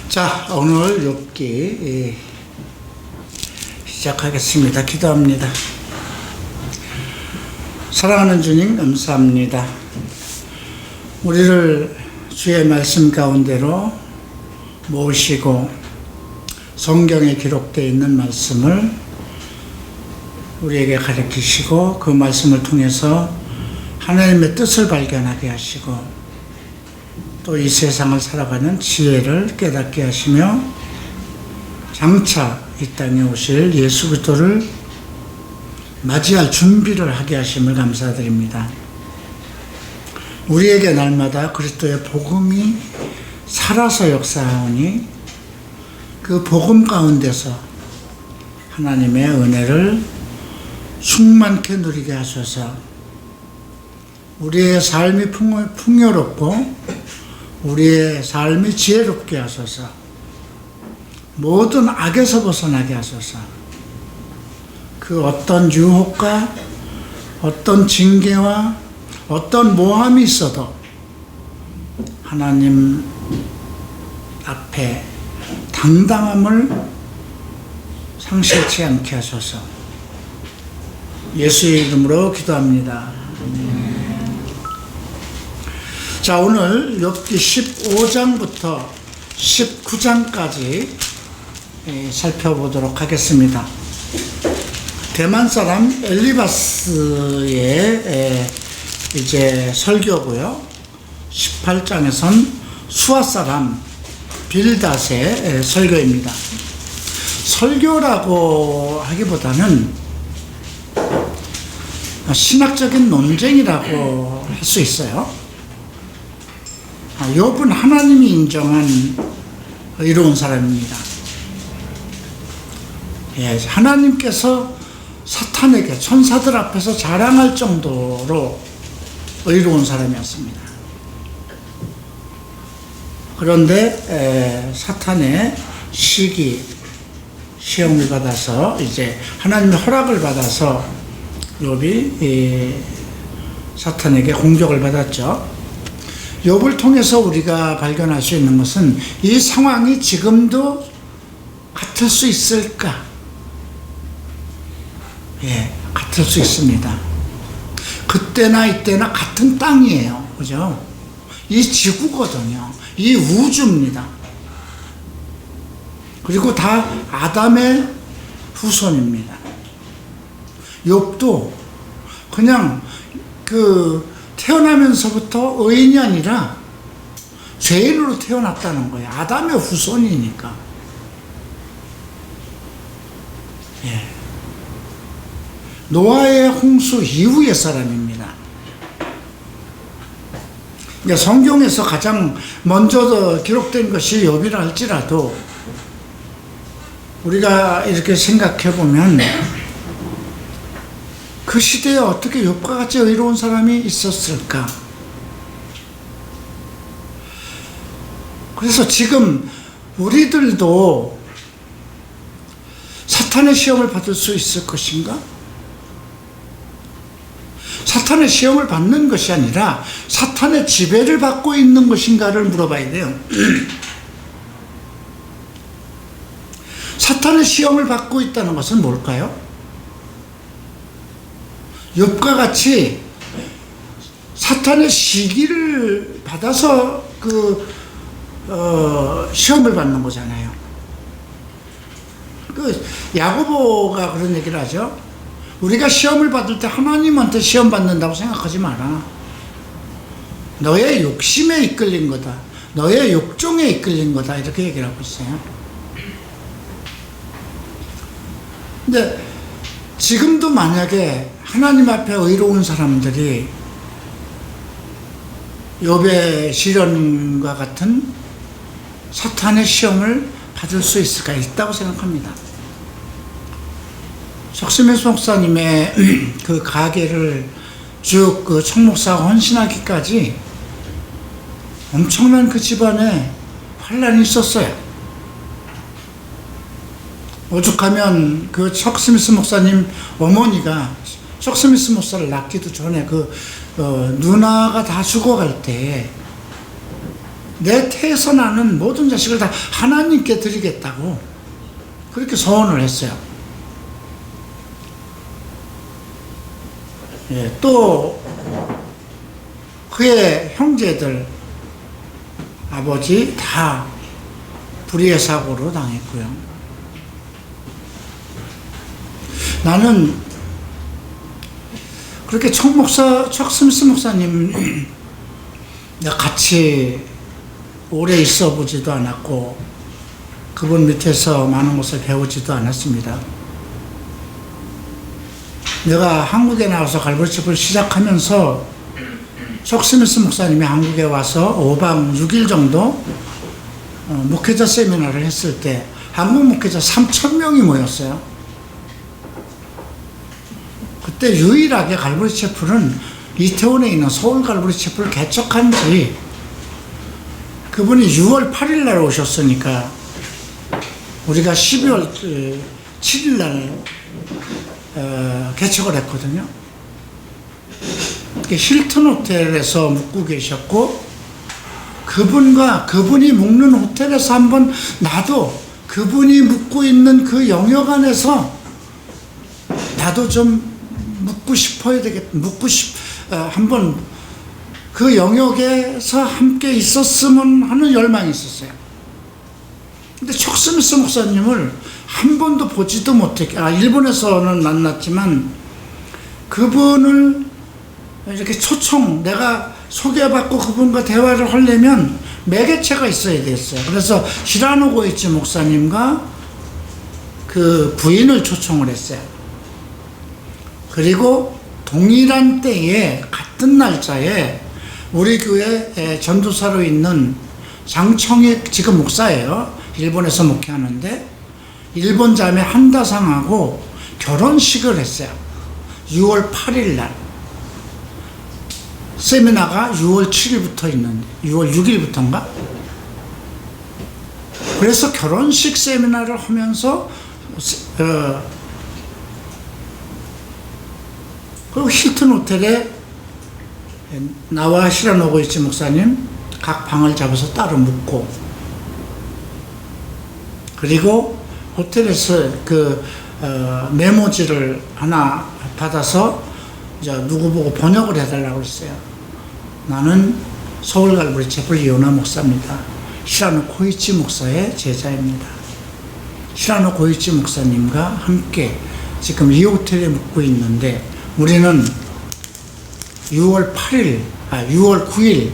자, 오늘 욥기 시작하겠습니다. 기도합니다. 사랑하는 주님, 감사합니다. 우리를 주의 말씀 가운데로 모시고 성경에 기록되어 있는 말씀을 우리에게 가르치시고 그 말씀을 통해서 하나님의 뜻을 발견하게 하시고 또 이 세상을 살아가는 지혜를 깨닫게 하시며 장차 이 땅에 오실 예수 그리스도를 맞이할 준비를 하게 하심을 감사드립니다. 우리에게 날마다 그리스도의 복음이 살아서 역사하오니 그 복음 가운데서 하나님의 은혜를 충만케 누리게 하소서. 우리의 삶이 풍요롭고 우리의 삶이 지혜롭게 하소서. 모든 악에서 벗어나게 하소서. 그 어떤 유혹과 어떤 징계와 어떤 모함이 있어도 하나님 앞에 당당함을 상실치 않게 하소서. 예수의 이름으로 기도합니다. 자, 오늘 욥기 15장부터 19장까지 살펴보도록 하겠습니다. 대만 사람 엘리바스의 이제 설교고요. 18장에선 수아 사람 빌닷의 설교입니다. 설교라고 하기보다는 신학적인 논쟁이라고 할 수 있어요. 욥은 하나님이 인정한 의로운 사람입니다. 하나님께서 사탄에게 천사들 앞에서 자랑할 정도로 의로운 사람이었습니다. 그런데 사탄의 시험을 받아서 이제 하나님의 허락을 받아서 욥이 사탄에게 공격을 받았죠. 욥을 통해서 우리가 발견할 수 있는 것은 이 상황이 지금도 같을 수 있을까? 같을 수 있습니다. 그때나 이때나 같은 땅이에요. 그죠? 이 지구거든요. 이 우주입니다. 그리고 다 아담의 후손입니다. 욥도 그냥 태어나면서부터 의인이 아니라 죄인으로 태어났다는 거예요. 아담의 후손이니까. 노아의 홍수 이후의 사람입니다. 성경에서 가장 먼저 기록된 것이 욥이라 할지라도 우리가 이렇게 생각해 보면 그 시대에 어떻게 욥과 같이 의로운 사람이 있었을까? 그래서 지금 우리들도 사탄의 시험을 받을 수 있을 것인가? 사탄의 시험을 받는 것이 아니라 사탄의 지배를 받고 있는 것인가를 물어봐야 돼요. 사탄의 시험을 받고 있다는 것은 뭘까요? 욥과 같이 사탄의 시기를 받아서 시험을 받는 거잖아요. 야고보가 그런 얘기를 하죠. 우리가 시험을 받을 때 하나님한테 시험 받는다고 생각하지 마라. 너의 욕심에 이끌린 거다. 너의 욕종에 이끌린 거다. 이렇게 얘기를 하고 있어요. 근데 지금도 만약에 하나님 앞에 의로운 사람들이 욥의 시련과 같은 사탄의 시험을 받을 수 있을까? 있다고 생각합니다. 석시메스 목사님의 그 가계를 쭉 총목사가 헌신하기까지 엄청난 그 집안에 환란이 있었어요. 오죽하면 그 척 스미스 목사님 어머니가 척 스미스 목사를 낳기도 전에 누나가 다 죽어갈 때 내 태에서 나는 모든 자식을 다 하나님께 드리겠다고 그렇게 소원을 했어요. 예, 또 그의 형제들 아버지 다 불의의 사고로 당했고요. 나는 그렇게 척 스미스 목사님 같이 오래 있어 보지도 않았고 그분 밑에서 많은 것을 배우지도 않았습니다. 내가 한국에 나와서 갈보리집을 시작하면서 척 스미스 목사님이 한국에 와서 5박 6일 정도 목회자 세미나를 했을 때 한국 목회자 3,000명이 모였어요. 그때 유일하게 갈보리 채플은 이태원에 있는 서울 갈보리 채플을 개척한 지 그분이 6월 8일 날 오셨으니까 우리가 12월 7일 날 개척을 했거든요. 힐튼 호텔에서 묵고 계셨고 그분이 묵는 호텔에서 한번 나도 그분이 묵고 있는 그 영역 안에서 나도 좀 묵고 싶어야 되겠다. 한번 그 영역에서 함께 있었으면 하는 열망이 있었어요. 근데 척 스미스 목사님을 한 번도 보지도 못했고, 일본에서는 만났지만 그분을 이렇게 내가 소개받고 그분과 대화를 하려면 매개체가 있어야 됐어요. 그래서 히라노 고이치 목사님과 그 부인을 초청을 했어요. 그리고 동일한 때에 같은 날짜에 우리 교회 전도사로 있는 장청익 지금 목사예요. 일본에서 목회하는데 일본 자매 한다상하고 결혼식을 했어요. 6월 8일 날. 세미나가 6월 7일부터 있는데 6월 6일부터인가? 그래서 결혼식 세미나를 하면서 그리고 힐튼 호텔에 나와 히라노 고이치 목사님 각 방을 잡아서 따로 묵고 그리고 호텔에서 메모지를 하나 받아서 이제 누구 보고 번역을 해달라고 했어요. 나는 서울 갈보리 채플 이오나 목사입니다. 히라노 고이치 목사의 제자입니다. 히라노 고이치 목사님과 함께 지금 이 호텔에 묵고 있는데 우리는 6월 9일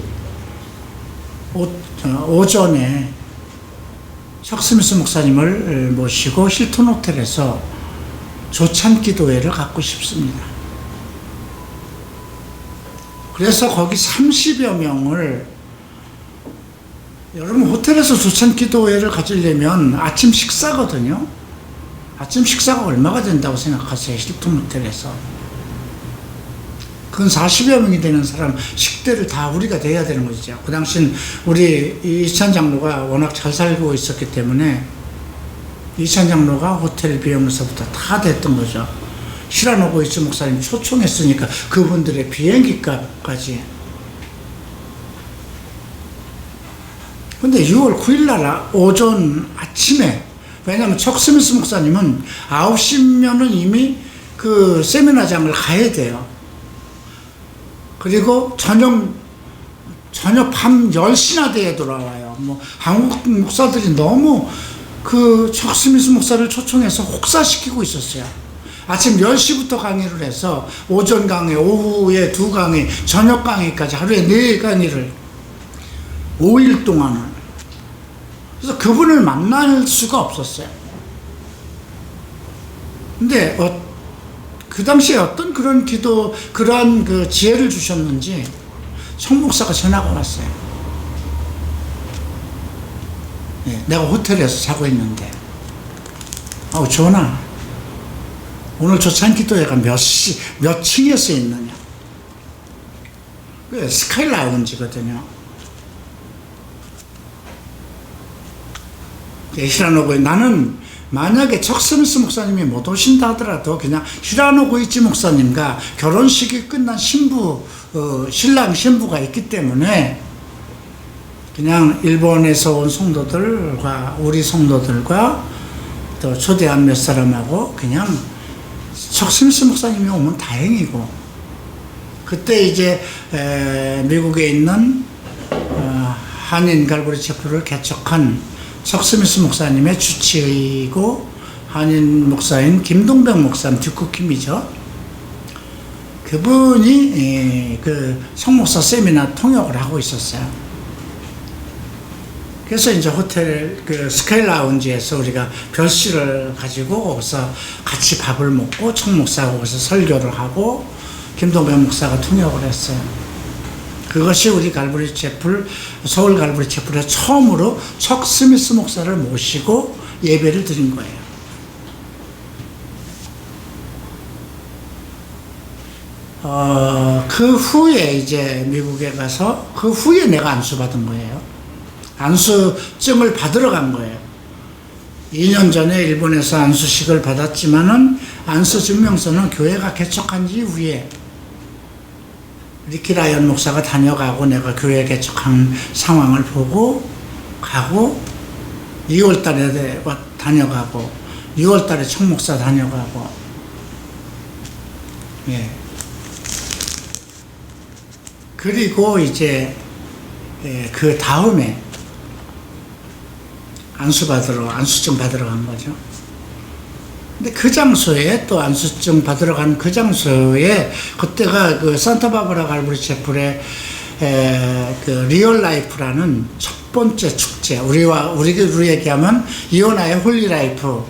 오전에 척 스미스 목사님을 모시고 힐튼 호텔에서 조찬 기도회를 갖고 싶습니다. 그래서 거기 30여 명을 여러분 호텔에서 조찬 기도회를 가지려면 아침 식사거든요. 아침 식사가 얼마가 된다고 생각하세요? 힐튼 호텔에서. 그건 40여 명이 되는 사람 식대를 다 우리가 대야 되는 거죠. 그 당시엔 우리 이찬 장로가 워낙 잘 살고 있었기 때문에 이찬 장로가 호텔 비용에서부터 다 됐던 거죠. 히라노 고이치 목사님 초청했으니까 그분들의 비행기 값까지. 근데 6월 9일 날 오전 아침에, 왜냐면 척 스미스 목사님은 9시면은 이미 그 세미나장을 가야 돼요. 그리고 저녁 밤 10시나 돼야 돌아와요. 한국 목사들이 너무 척 스미스 목사를 초청해서 혹사시키고 있었어요. 아침 10시부터 강의를 해서 오전 강의, 오후에 2강의, 저녁 강의까지 하루에 4강의를 5일 동안을. 그래서 그분을 만날 수가 없었어요. 근데 그 당시에 어떤 그러한 그 지혜를 주셨는지 성목사가 전화가 왔어요. 네, 내가 호텔에서 자고 있는데, 전화. 오늘 조찬 기도회가 몇 층에서 있느냐. 그 스카이 라운지거든요. 히라노 고이치, 나는 만약에 척 스미스 목사님이 못 오신다 하더라도 그냥 히라노 고이치 목사님과 결혼식이 끝난 신랑 신부가 있기 때문에 그냥 일본에서 온 성도들과 우리 성도들과 또 초대한 몇 사람하고 그냥 척스미스 목사님이 오면 다행이고, 그때 이제 미국에 있는 한인 갈보리 체프를 개척한 척스미스 목사님의 주치의이고 한인 목사인 김동백 목사님, 듀크킴이죠. 그분이 그 성목사 세미나 통역을 하고 있었어요. 그래서 이제 호텔 그 스카이 라운지에서 우리가 별실을 가지고 거기서 같이 밥을 먹고 총목사하고 거기서 설교를 하고 김동백 목사가 통역을 했어요. 그것이 우리 갈보리 채플, 서울 갈보리 채플에 처음으로 척 스미스 목사를 모시고 예배를 드린 거예요. 그 후에 이제 미국에 가서 그 후에 내가 안수받은 거예요. 안수증을 받으러 간 거예요. 2년 전에 일본에서 안수식을 받았지만은 안수증명서는 교회가 개척한 이후에 리키 라이언 목사가 다녀가고 내가 교회 개척한 상황을 보고 가고 2월 달에 다녀가고 6월 달에 총목사 다녀가고, 예. 그리고 이제 그 다음에 안수증 받으러 간 거죠. 근데 그 장소에 또 안수증 받으러 간 그 장소에 그때가 그 산타바바라 갈보리 채플의 그 리얼 라이프라는 첫 번째 축제, 우리 얘기하면 이오나의 홀리 라이프,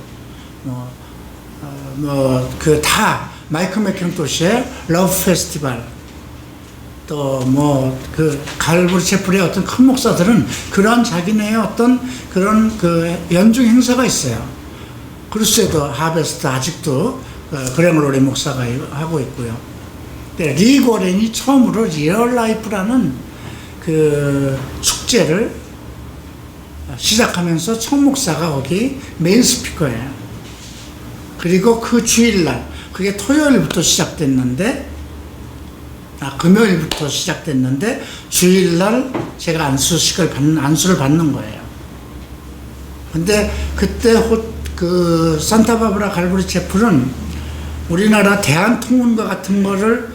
그 다 마이크 맥킨토시의 러브 페스티벌, 또 그 갈보리 채플의 어떤 큰 목사들은 그런 자기네의 어떤 그런 그 연중 행사가 있어요. 크루세더 하베스트 아직도 그레물로리 목사가 하고 있고요. 리 고렌이 처음으로 리얼 라이프라는 그 축제를 시작하면서 총 목사가 거기 메인 스피커예요. 그리고 그 주일날, 그게 토요일부터 시작됐는데, 금요일부터 시작됐는데 주일날 제가 안수를 받는 거예요. 근데 그때 그 산타바바라 갈보리 채플은 우리나라 대한통운과 같은 거를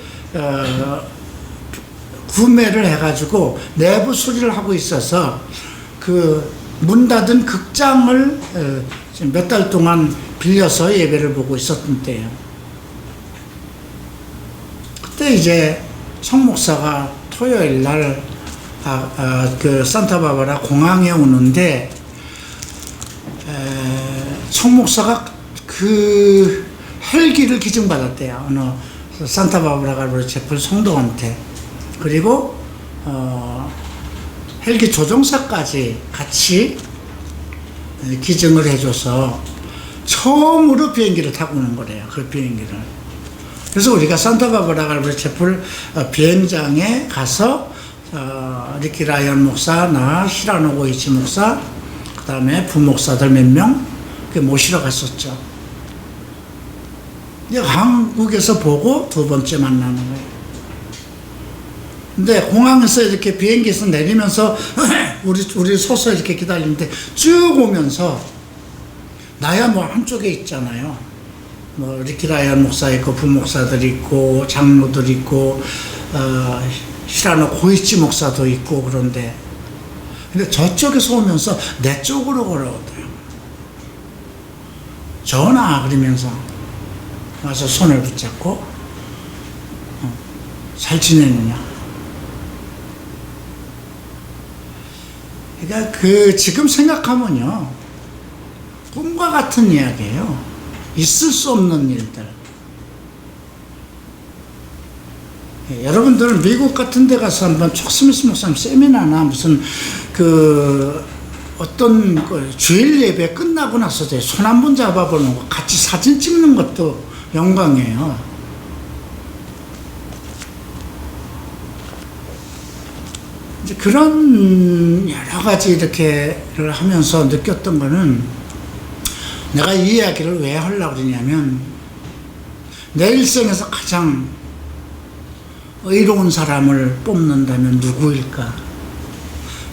구매를 해가지고 내부 수리를 하고 있어서 그 문 닫은 극장을 몇 달 동안 빌려서 예배를 보고 있었던 때예요. 그때 이제 총목사가 토요일 날 그 산타바바라 공항에 오는데 총목사가 그 헬기를 기증받았대요. 어느 산타바바라 갈보리 채플 성도한테. 그리고 헬기 조종사까지 같이 기증을 해줘서 처음으로 비행기를 타고 오는 거래요. 그 비행기를. 그래서 우리가 산타바바라 갈보리 채플 비행장에 가서 리키 라이언 목사, 나 히라노 고이치 목사, 그 다음에 부목사들 몇 명 모시러 갔었죠. 한국에서 보고 두 번째 만나는 거예요. 근데 공항에서 이렇게 비행기에서 내리면서 우리 서서 이렇게 기다리는데 쭉 오면서 나야 한쪽에 있잖아요. 리키 라이언 목사 있고 부목사들 있고 장로들 있고 히라노 고이치 목사도 있고 그런데, 근데 저쪽에서 오면서 내 쪽으로 걸어오더라고요. 전화 그러면서 와서 손을 붙잡고 잘 지내느냐. 그러니까 지금 생각하면요, 꿈과 같은 이야기예요. 있을 수 없는 일들. 여러분들은 미국 같은 데 가서 한번 척스미스 목사님 세미나나 무슨 어떤 주일 예배 끝나고 나서 손 한 번 잡아보는 거, 같이 사진 찍는 것도 영광이에요. 이제 그런 여러 가지 이렇게를 하면서 느꼈던 거는, 내가 이 이야기를 왜 하려고 그러냐면, 내 일생에서 가장 의로운 사람을 뽑는다면 누구일까?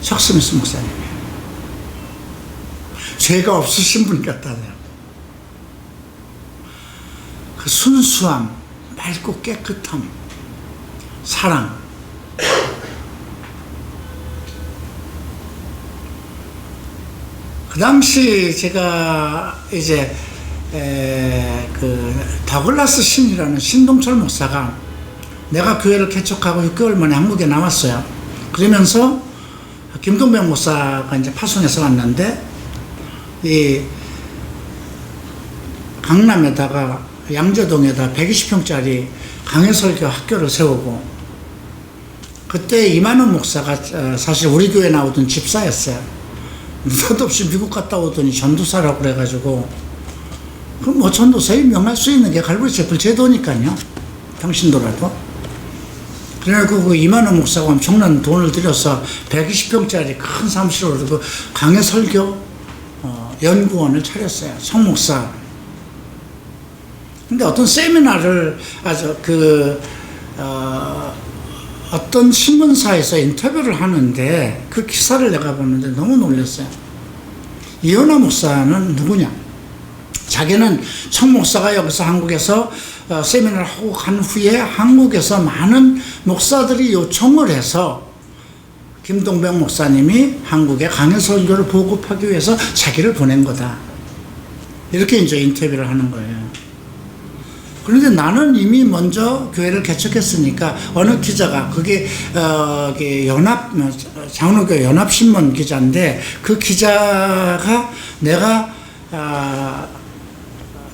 석스미스 목사님이에요. 죄가 없으신 분 같다네요. 그 순수함, 맑고 깨끗함, 사랑. 그 당시 제가 이제 그 더글라스 신이라는 신동철 목사가 내가 교회를 개척하고 6개월 만에 한국에 나왔어요. 그러면서 김동백 목사가 이제 파송해서 왔는데 이 강남에다가 양재동에다 120평짜리 강해설교 학교를 세우고, 그때 이만원 목사가 사실 우리 교회 나오던 집사였어요. 느닷없이 미국 갔다 오더니 전도사라고 그래가지고, 그럼 뭐 전도사에 명할 수 있는 게 갈보리 채플 제도니까요. 평신도라도. 그래갖고 그 이만원 목사가 엄청난 돈을 들여서 120평짜리 큰 사무실을 그 강해설교 연구원을 차렸어요. 성목사. 근데 어떤 세미나를 어떤 신문사에서 인터뷰를 하는데 그 기사를 내가 보는데 너무 놀랐어요. 이현아 목사는 누구냐? 자기는 성목사가 여기서 한국에서 세미나를 하고 간 후에 한국에서 많은 목사들이 요청을 해서 김동백 목사님이 한국에 강해설교를 보급하기 위해서 자기를 보낸 거다. 이렇게 이제 인터뷰를 하는 거예요. 그런데 나는 이미 먼저 교회를 개척했으니까 어느 기자가 그게 장로교 연합신문 기자인데 그 기자가 내가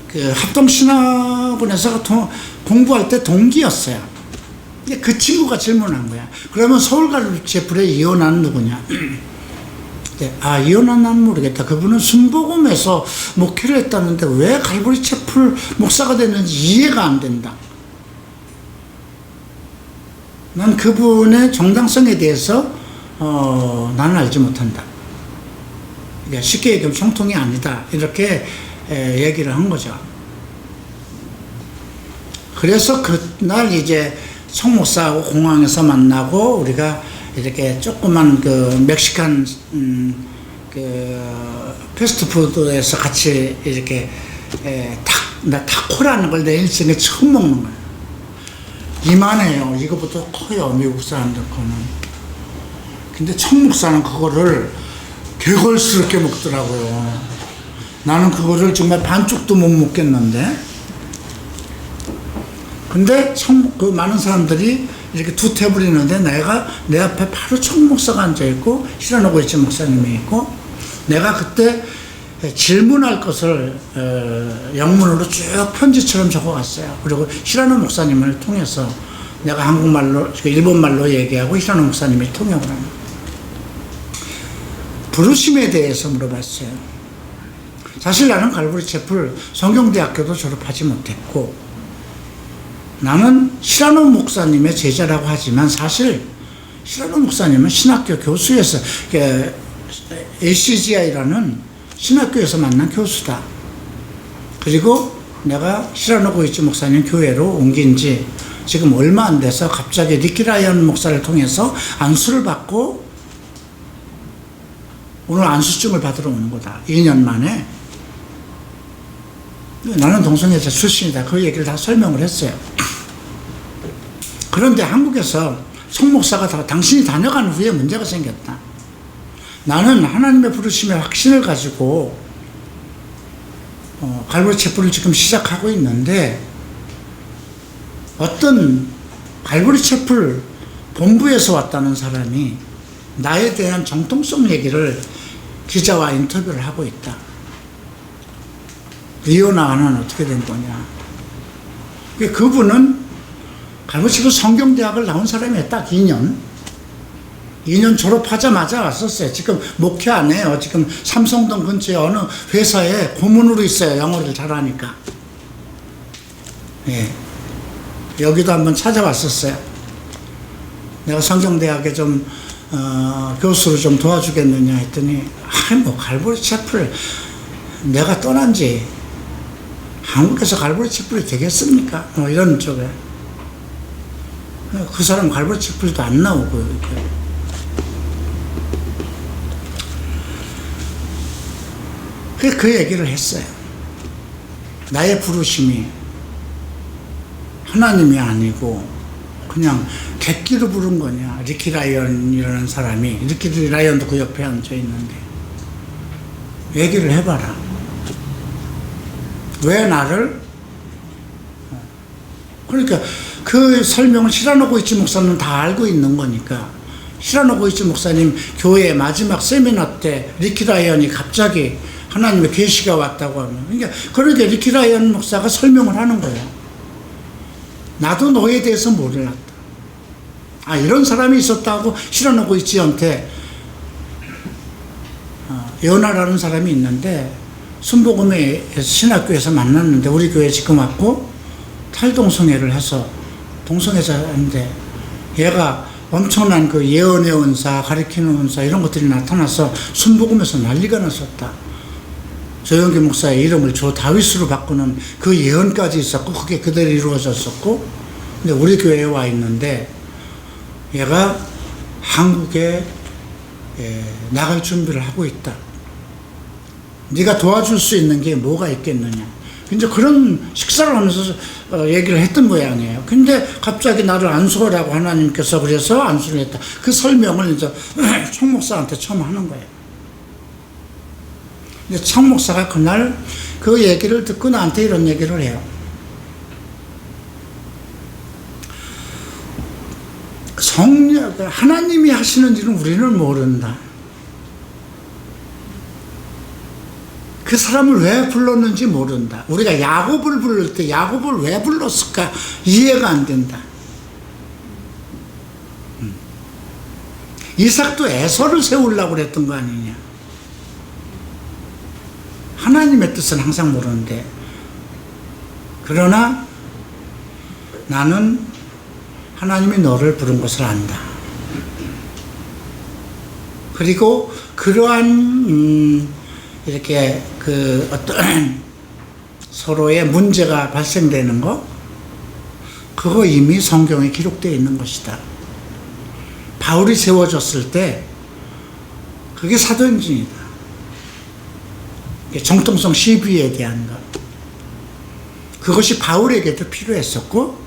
그 합동신학원에서 공부할 때 동기였어요. 그 친구가 질문한 거야. 그러면 서울갈보리 채플의 이혼아는 누구냐? 이혼아는 모르겠다. 그분은 순복음에서 목회를 했다는데 왜 갈보리 채플 목사가 됐는지 이해가 안 된다. 난 그분의 정당성에 대해서 나는 알지 못한다. 쉽게 얘기하면 정통이 아니다. 이렇게 얘기를 한 거죠. 그래서 그날 이제 성목사하고 공항에서 만나고 우리가 이렇게 조그만 그 멕시칸 그 패스트푸드에서 같이 이렇게 타코라는 걸 내 인생에 처음 먹는 거예요. 이만해요. 이거보다 커요. 미국 사람들 거는. 근데 청목사는 그거를 개걸스럽게 먹더라고요. 나는 그거를 정말 반쪽도 못 먹겠는데. 근데 그 많은 사람들이 이렇게 두 테이블이 있는데 내 앞에 바로 청목사가 앉아있고 시라노고이치 목사님이 있고, 내가 그때 질문할 것을 영문으로 쭉 편지처럼 적어갔어요. 그리고 시라노 목사님을 통해서 내가 한국말로 일본말로 얘기하고 시라노 목사님이 통역을 합니다. 부르심에 대해서 물어봤어요. 사실 나는 갈보리 채플 성경대학교도 졸업하지 못했고 나는 시라노 목사님의 제자라고 하지만 사실 시라노 목사님은 신학교 교수에서 ACGI라는 신학교에서 만난 교수다. 그리고 내가 시라노고이치 목사님 교회로 옮긴 지 지금 얼마 안 돼서 갑자기 리키라이언 목사를 통해서 안수를 받고 오늘 안수증을 받으러 오는 거다. 2년 만에. 나는 동성애자 출신이다. 그 얘기를 다 설명을 했어요. 그런데 한국에서 성목사가 당신이 다녀간 후에 문제가 생겼다. 나는 하나님의 부르심의 확신을 가지고 갈보리 채플을 지금 시작하고 있는데 어떤 갈보리 채플 본부에서 왔다는 사람이 나에 대한 정통성 얘기를 기자와 인터뷰를 하고 있다. 이혼아는 어떻게 된 거냐. 그분은 갈보리 채플 성경대학을 나온 사람이 딱 2년 졸업하자마자 왔었어요. 지금 목회 안 해요. 지금 삼성동 근처에 어느 회사에 고문으로 있어요. 영어를 잘하니까. 예. 여기도 한번 찾아왔었어요. 내가 성경대학에 좀 교수로 좀 도와주겠느냐 했더니 갈보리 채플 내가 떠난 지 한국에서 갈보리 채플이 되겠습니까? 이런 쪽에. 그 사람 갈보리 채플도 안 나오고 이렇게. 그 얘기를 했어요. 나의 부르심이 하나님이 아니고 그냥 객기로 부른 거냐. 리키 라이언이라는 사람이, 리키 라이언도 그 옆에 앉아 있는데, 얘기를 해봐라. 왜 나를? 그러니까 그 설명을 시라노고이치 목사는 다 알고 있는 거니까. 시라노고이치 목사님 교회 마지막 세미나 때 리키 라이언이 갑자기 하나님의 계시가 왔다고 하면, 그러니까 리키 라이언 목사가 설명을 하는 거예요. 나도 너에 대해서 몰랐다. 이런 사람이 있었다고 시라노고이치한테, 연하라는 사람이 있는데 순복음의 신학교에서 만났는데 우리 교회 지금 왔고 탈동성애를 해서 동성애자인데, 얘가 엄청난 그 예언의 은사, 가리키는 은사 이런 것들이 나타나서 순복음에서 난리가 났었다. 조영기 목사의 이름을 조 다윗으로 바꾸는 그 예언까지 있었고 그게 그대로 이루어졌었고, 근데 우리 교회에 와 있는데 얘가 한국에 나갈 준비를 하고 있다. 네가 도와줄 수 있는 게 뭐가 있겠느냐. 이제 그런 식사를 하면서 얘기를 했던 모양이에요. 근데 갑자기 나를 안수하라고 하나님께서 그래서 안수를 했다. 그 설명을 이제 청 목사한테 처음 하는 거예요. 근데 청 목사가 그날 그 얘기를 듣고 나한테 이런 얘기를 해요. 성령, 하나님이 하시는 일은 우리는 모른다. 그 사람을 왜 불렀는지 모른다. 우리가 야곱을 부를 때 야곱을 왜 불렀을까 이해가 안 된다. 이삭도 에서를 세우려고 그랬던 거 아니냐. 하나님의 뜻은 항상 모르는데, 그러나 나는 하나님이 너를 부른 것을 안다. 그리고 그러한 이렇게 그 어떤 서로의 문제가 발생되는 거, 그거 이미 성경에 기록되어 있는 것이다. 바울이 세워졌을 때 그게 사도행전이다. 정통성 시비에 대한 것, 그것이 바울에게도 필요했었고,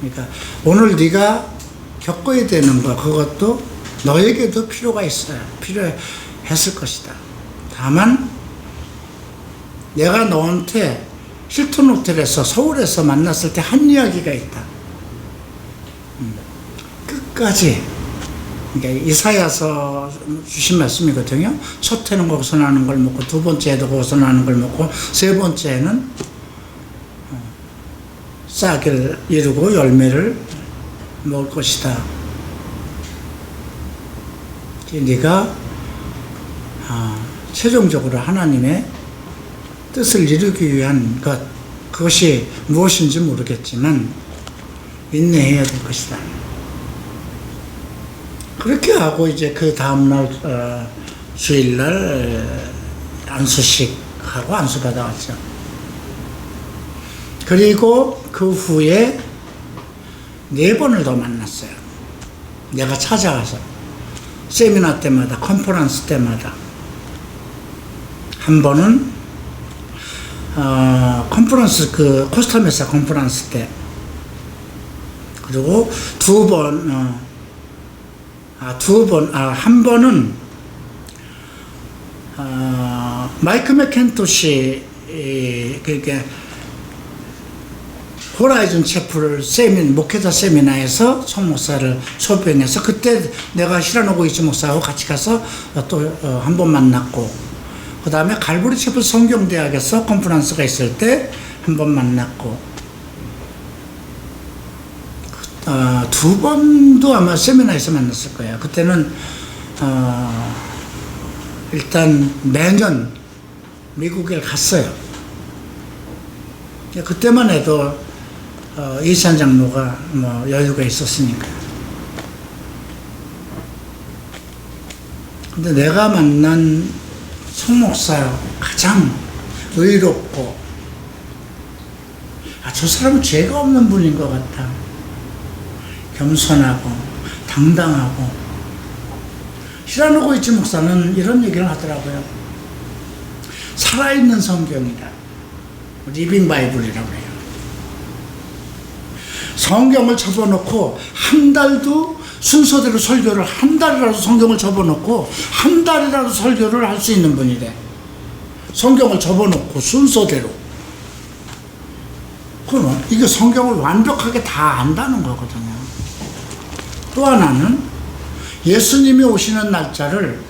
그러니까 오늘 네가 겪어야 되는 거, 그것도 너에게도 필요가 있어요. 필요했을 것이다. 다만 내가 너한테 힐튼 호텔에서 서울에서 만났을 때 한 이야기가 있다. 끝까지, 그러니까 이사야서 주신 말씀이거든요. 첫 해는 거기서 나는 걸 먹고, 두 번째 해도 거기서 나는 걸 먹고, 세 번째는 싹을 이루고 열매를 먹을 것이다. 네가 최종적으로 하나님의 뜻을 이루기 위한 것, 그것이 무엇인지 모르겠지만 인내해야 될 것이다. 그렇게 하고 이제 그 다음날 주일날 안수식하고 안수 받아왔죠. 그리고 그 후에 4번을 더 만났어요. 내가 찾아가서 세미나 때마다, 컨퍼런스 때마다. 한 번은 컨퍼런스, 그 코스타메사 컨퍼런스 때, 그리고 한 번은 마이크 맥켄토시, 그러니까 호라이즌 채플 목회자 세미나에서 송 목사를 초빙해서, 그때 내가 시라노고이치 목사하고 같이 가서 또 한 번 만났고, 그 다음에 갈보리 채플 성경대학에서 컨퍼런스가 있을 때 한 번 만났고, 2번도 아마 세미나에서 만났을 거예요. 그때는 일단 매년 미국에 갔어요. 그때만 해도 이찬 장로가 뭐 여유가 있었으니까. 근데 내가 만난 송목사 가장 의롭고, 저 사람은 죄가 없는 분인 것 같다. 겸손하고 당당하고 히라노고이치 목사는 이런 얘기를 하더라고요. 살아있는 성경이다. 리빙 바이블이라고 해요. 성경을 접어놓고 한 달도 순서대로 설교를, 한 달이라도 성경을 접어놓고 한 달이라도 설교를 할 수 있는 분이래. 성경을 접어놓고 순서대로. 그러면 이게 성경을 완벽하게 다 안다는 거거든요. 또 하나는 예수님이 오시는 날짜를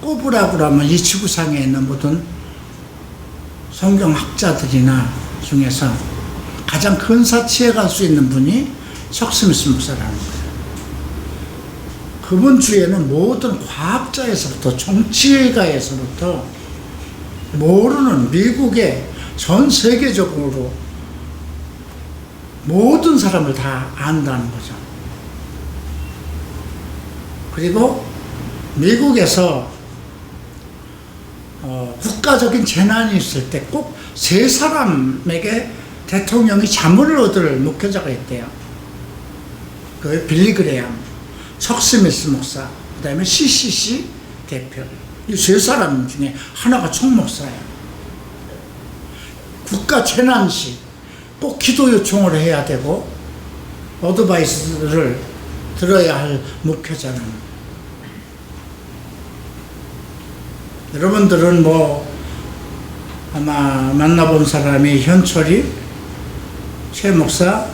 꼽으라고 하면 이 지구상에 있는 모든 성경학자들이나 중에서 가장 근사치에 갈 수 있는 분이 척 스미스 목사라는 거예요. 그분 주에는 모든 과학자에서부터 정치가에서부터 모르는 미국의 전 세계적으로 모든 사람을 다 안다는 거죠. 그리고 미국에서 국가적인 재난이 있을 때 꼭 세 사람에게 대통령이 자문을 얻을 목회자가 있대요. 그 빌리 그레이엄, 척 스미스 목사, 그 다음에 CCC 대표. 이 세 사람 중에 하나가 총 목사예요. 국가 재난 시 꼭 기도 요청을 해야 되고 어드바이스를 들어야 할 목회자는. 여러분들은 뭐 아마 만나본 사람이 현철이, 최 목사,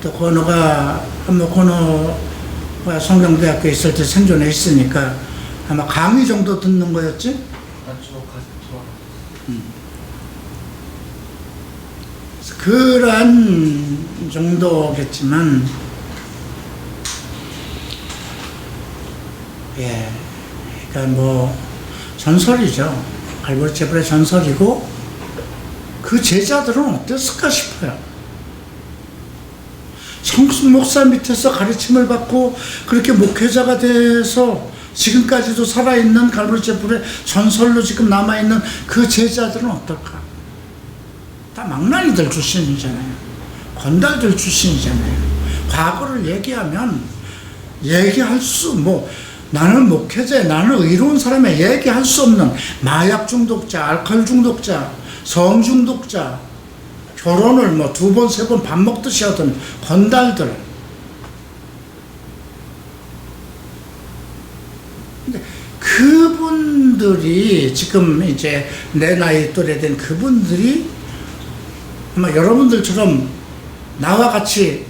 또 건우가 건우가 성경대학교에 있을 때 생존해 있으니까 아마 강의 정도 듣는 거였지? 그런 정도겠지만, 예, 그러니까 뭐 전설이죠. 갈보리 채플의 전설이고, 그 제자들은 어땠을까 싶어요. 성숙 목사 밑에서 가르침을 받고 그렇게 목회자가 돼서 지금까지도 살아있는 갈보리 채플의 전설로 지금 남아있는 그 제자들은 어떨까? 다 망나니들 출신이잖아요. 건달들 출신이잖아요. 과거를 얘기하면 얘기할 수, 나는 목회자, 나는 의로운 사람에 얘기할 수 없는 마약 중독자, 알코올 중독자, 성 중독자, 결혼을 2번, 3번 밥 먹듯이 하던 건달들. 근데 그분들이 지금 이제 내 나이 또래 된 그분들이 아마 여러분들처럼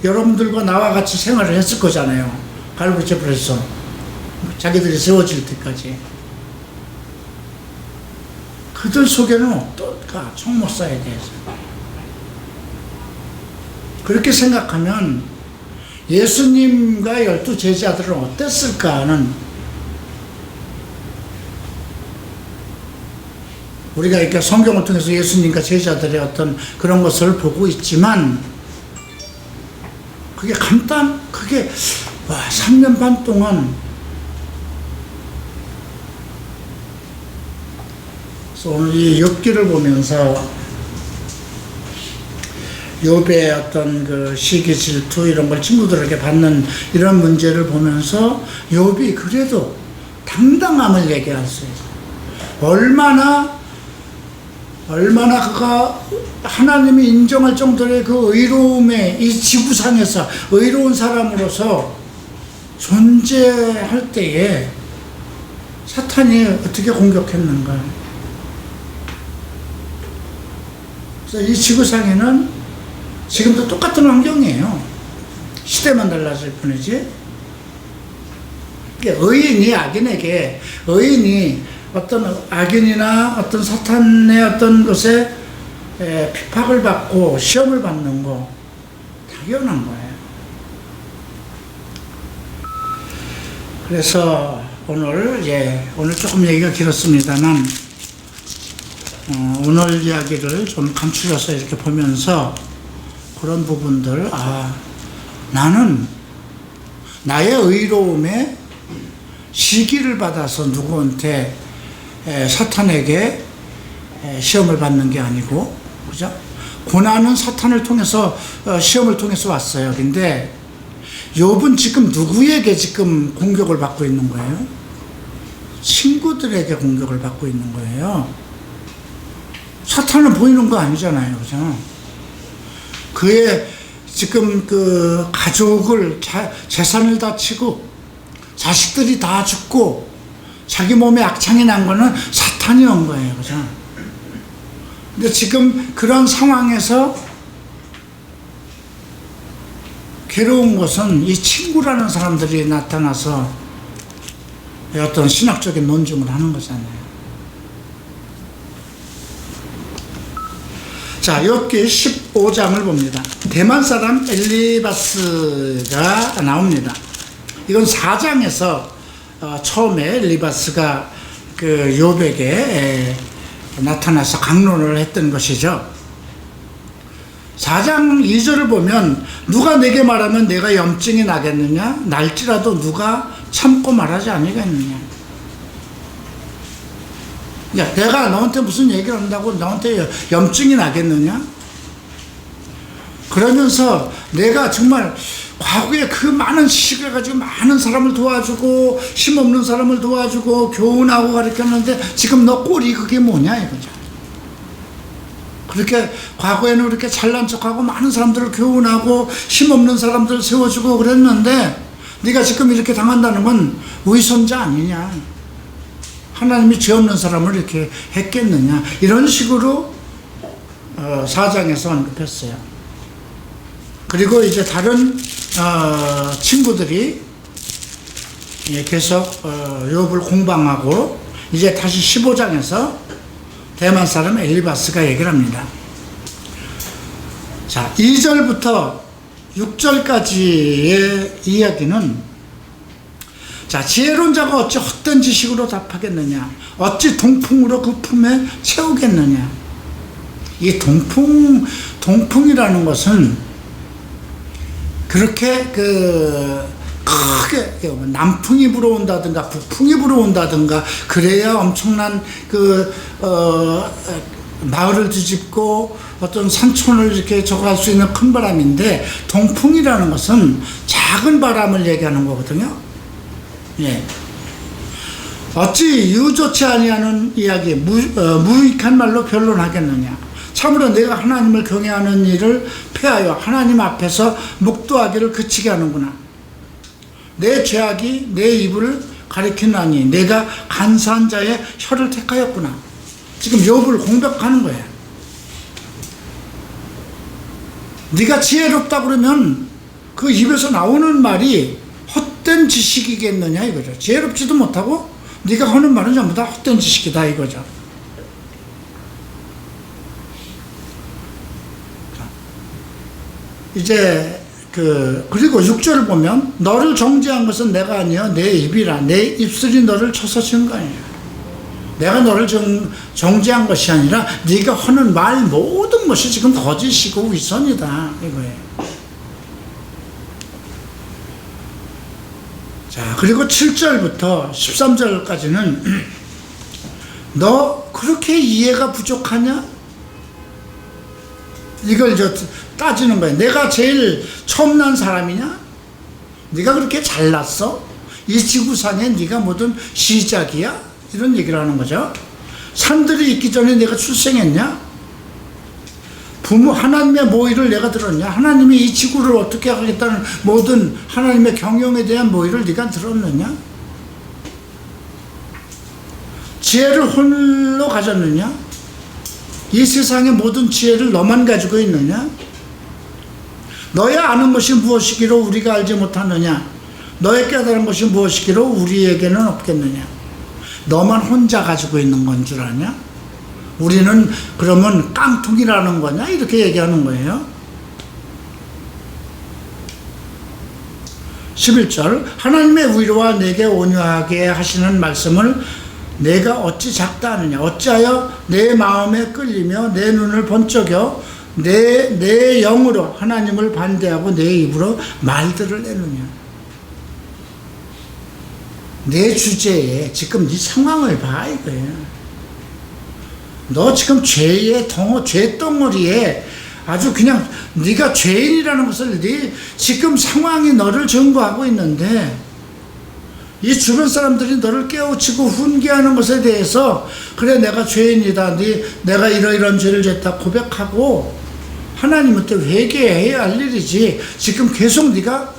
여러분들과 나와 같이 생활을 했을 거잖아요. 갈보리 채플에서 자기들이 세워질 때까지. 그들 속에는 어떨까? 총목사에 대해서. 그렇게 생각하면 예수님과 12 제자들은 어땠을까 하는, 우리가 이렇게 성경을 통해서 예수님과 제자들의 어떤 그런 것을 보고 있지만, 그게 3년 반 동안, 그래서 오늘 이 욥기를 보면서 욥의 어떤 그 시기 질투 이런 걸 친구들에게 받는 이런 문제를 보면서 욥이 그래도 당당함을 얘기할 수 있어요. 얼마나 그가 하나님이 인정할 정도의 그 의로움에, 이 지구상에서 의로운 사람으로서 존재할 때에 사탄이 어떻게 공격했는가. 그래서 이 지구상에는 지금도 똑같은 환경이에요. 시대만 달라질 뿐이지. 의인이 악인에게, 의인이 어떤 악인이나 어떤 사탄의 어떤 것에 핍박을 받고 시험을 받는 거 당연한 거예요. 그래서 오늘 조금 얘기가 길었습니다만, 오늘 이야기를 좀 감추려서 이렇게 보면서 그런 부분들, 나는 나의 의로움에 시기를 받아서 누구한테 사탄에게 시험을 받는 게 아니고, 그죠? 고난은 사탄을 통해서, 시험을 통해서 왔어요. 근데 욥은 지금 누구에게 지금 공격을 받고 있는 거예요? 친구들에게 공격을 받고 있는 거예요. 사탄은 보이는 거 아니잖아요. 그죠? 그의 지금 그 가족을, 재산을 다 치고, 자식들이 다 죽고, 자기 몸에 악창이 난 거는 사탄이 온 거예요. 그죠? 근데 지금 그런 상황에서 괴로운 것은 이 친구라는 사람들이 나타나서 어떤 신학적인 논증을 하는 거잖아요. 자, 욥기 15장을 봅니다. 대만 사람 엘리바스가 나옵니다. 이건 4장에서 처음에 엘리바스가 그 욥에게 나타나서 강론을 했던 것이죠. 4장 2절을 보면 누가 내게 말하면 내가 염증이 나겠느냐? 날지라도 누가 참고 말하지 아니겠느냐? 야, 내가 너한테 무슨 얘기를 한다고 너한테 염증이 나겠느냐? 그러면서 내가 정말 과거에 그 많은 지식을 가지고 많은 사람을 도와주고 힘없는 사람을 도와주고 교훈하고 가르쳤는데 지금 너 꼴이 그게 뭐냐 이거죠. 그렇게 과거에는 그렇게 잘난 척하고 많은 사람들을 교훈하고 힘없는 사람들을 세워주고 그랬는데 네가 지금 이렇게 당한다는 건 위선자 아니냐? 하나님이 죄 없는 사람을 이렇게 했겠느냐? 이런 식으로 4장에서 언급했어요. 그리고 이제 다른 친구들이 계속 욥을 공방하고 이제 다시 15장에서 대만 사람 엘리바스가 얘기를 합니다. 자, 2절부터 6절까지의 이야기는 자, 지혜로운 자가 어찌 헛된 지식으로 답하겠느냐? 어찌 동풍으로 그 품에 채우겠느냐? 이 동풍이라는 것은 그렇게 크게 남풍이 불어온다든가 북풍이 불어온다든가 그래야 엄청난 마을을 뒤집고 어떤 산촌을 이렇게 저갈 수 있는 큰 바람인데 동풍이라는 것은 작은 바람을 얘기하는 거거든요. 예. 어찌 유조치 아니하는 이야기, 무익한 말로 변론하겠느냐? 참으로 내가 하나님을 경외하는 일을 폐하여 하나님 앞에서 묵도하기를 그치게 하는구나. 내 죄악이 내 입을 가리키나니 내가 간사한 자의 혀를 택하였구나. 지금 욥을 공격하는 거야. 네가 지혜롭다 그러면 그 입에서 나오는 말이 헛된 지식이겠느냐 이거죠. 지혜롭지도 못하고 네가 하는 말은 전부 다 헛된 지식이다 이거죠. 이제 그리고 6절을 보면 너를 정죄한 것은 내가 아니여 내 입이라. 내 입술이 너를 쳐서 친 거 아니야. 내가 너를 정죄한 것이 아니라 네가 하는 말 모든 것이 지금 거짓이고 위선이다 이거예요. 자, 그리고 7절부터 13절까지는 너 그렇게 이해가 부족하냐? 이걸 따지는 거야. 내가 제일 처음 난 사람이냐? 네가 그렇게 잘났어? 이 지구상에 네가 모든 시작이야? 이런 얘기를 하는 거죠. 산들이 있기 전에 내가 출생했냐? 하나님의 모의를 내가 들었냐? 하나님이 이 지구를 어떻게 하겠다는 모든 하나님의 경영에 대한 모의를 네가 들었느냐? 지혜를 홀로 가졌느냐? 이 세상의 모든 지혜를 너만 가지고 있느냐? 너의 아는 것이 무엇이기로 우리가 알지 못하느냐? 너의 깨달은 것이 무엇이기로 우리에게는 없겠느냐? 너만 혼자 가지고 있는 건 줄 아냐? 우리는 그러면 깡통이라는 거냐? 이렇게 얘기하는 거예요. 11절 하나님의 위로와 내게 온유하게 하시는 말씀을 내가 어찌 작다 하느냐? 어찌하여 내 마음에 끌리며 내 눈을 번쩍여 내 영으로 하나님을 반대하고 내 입으로 말들을 내느냐? 내 주제에 지금 이 상황을 봐 이거예요. 너 지금 죄덩어리에 아주 그냥 네가 죄인이라는 것을 네 지금 상황이 너를 증거하고 있는데 이 주변 사람들이 너를 깨우치고 훈계하는 것에 대해서 그래 내가 죄인이다, 내가 이러이러한 죄를 졌다 고백하고 하나님한테 회개해야 할 일이지 지금 계속 네가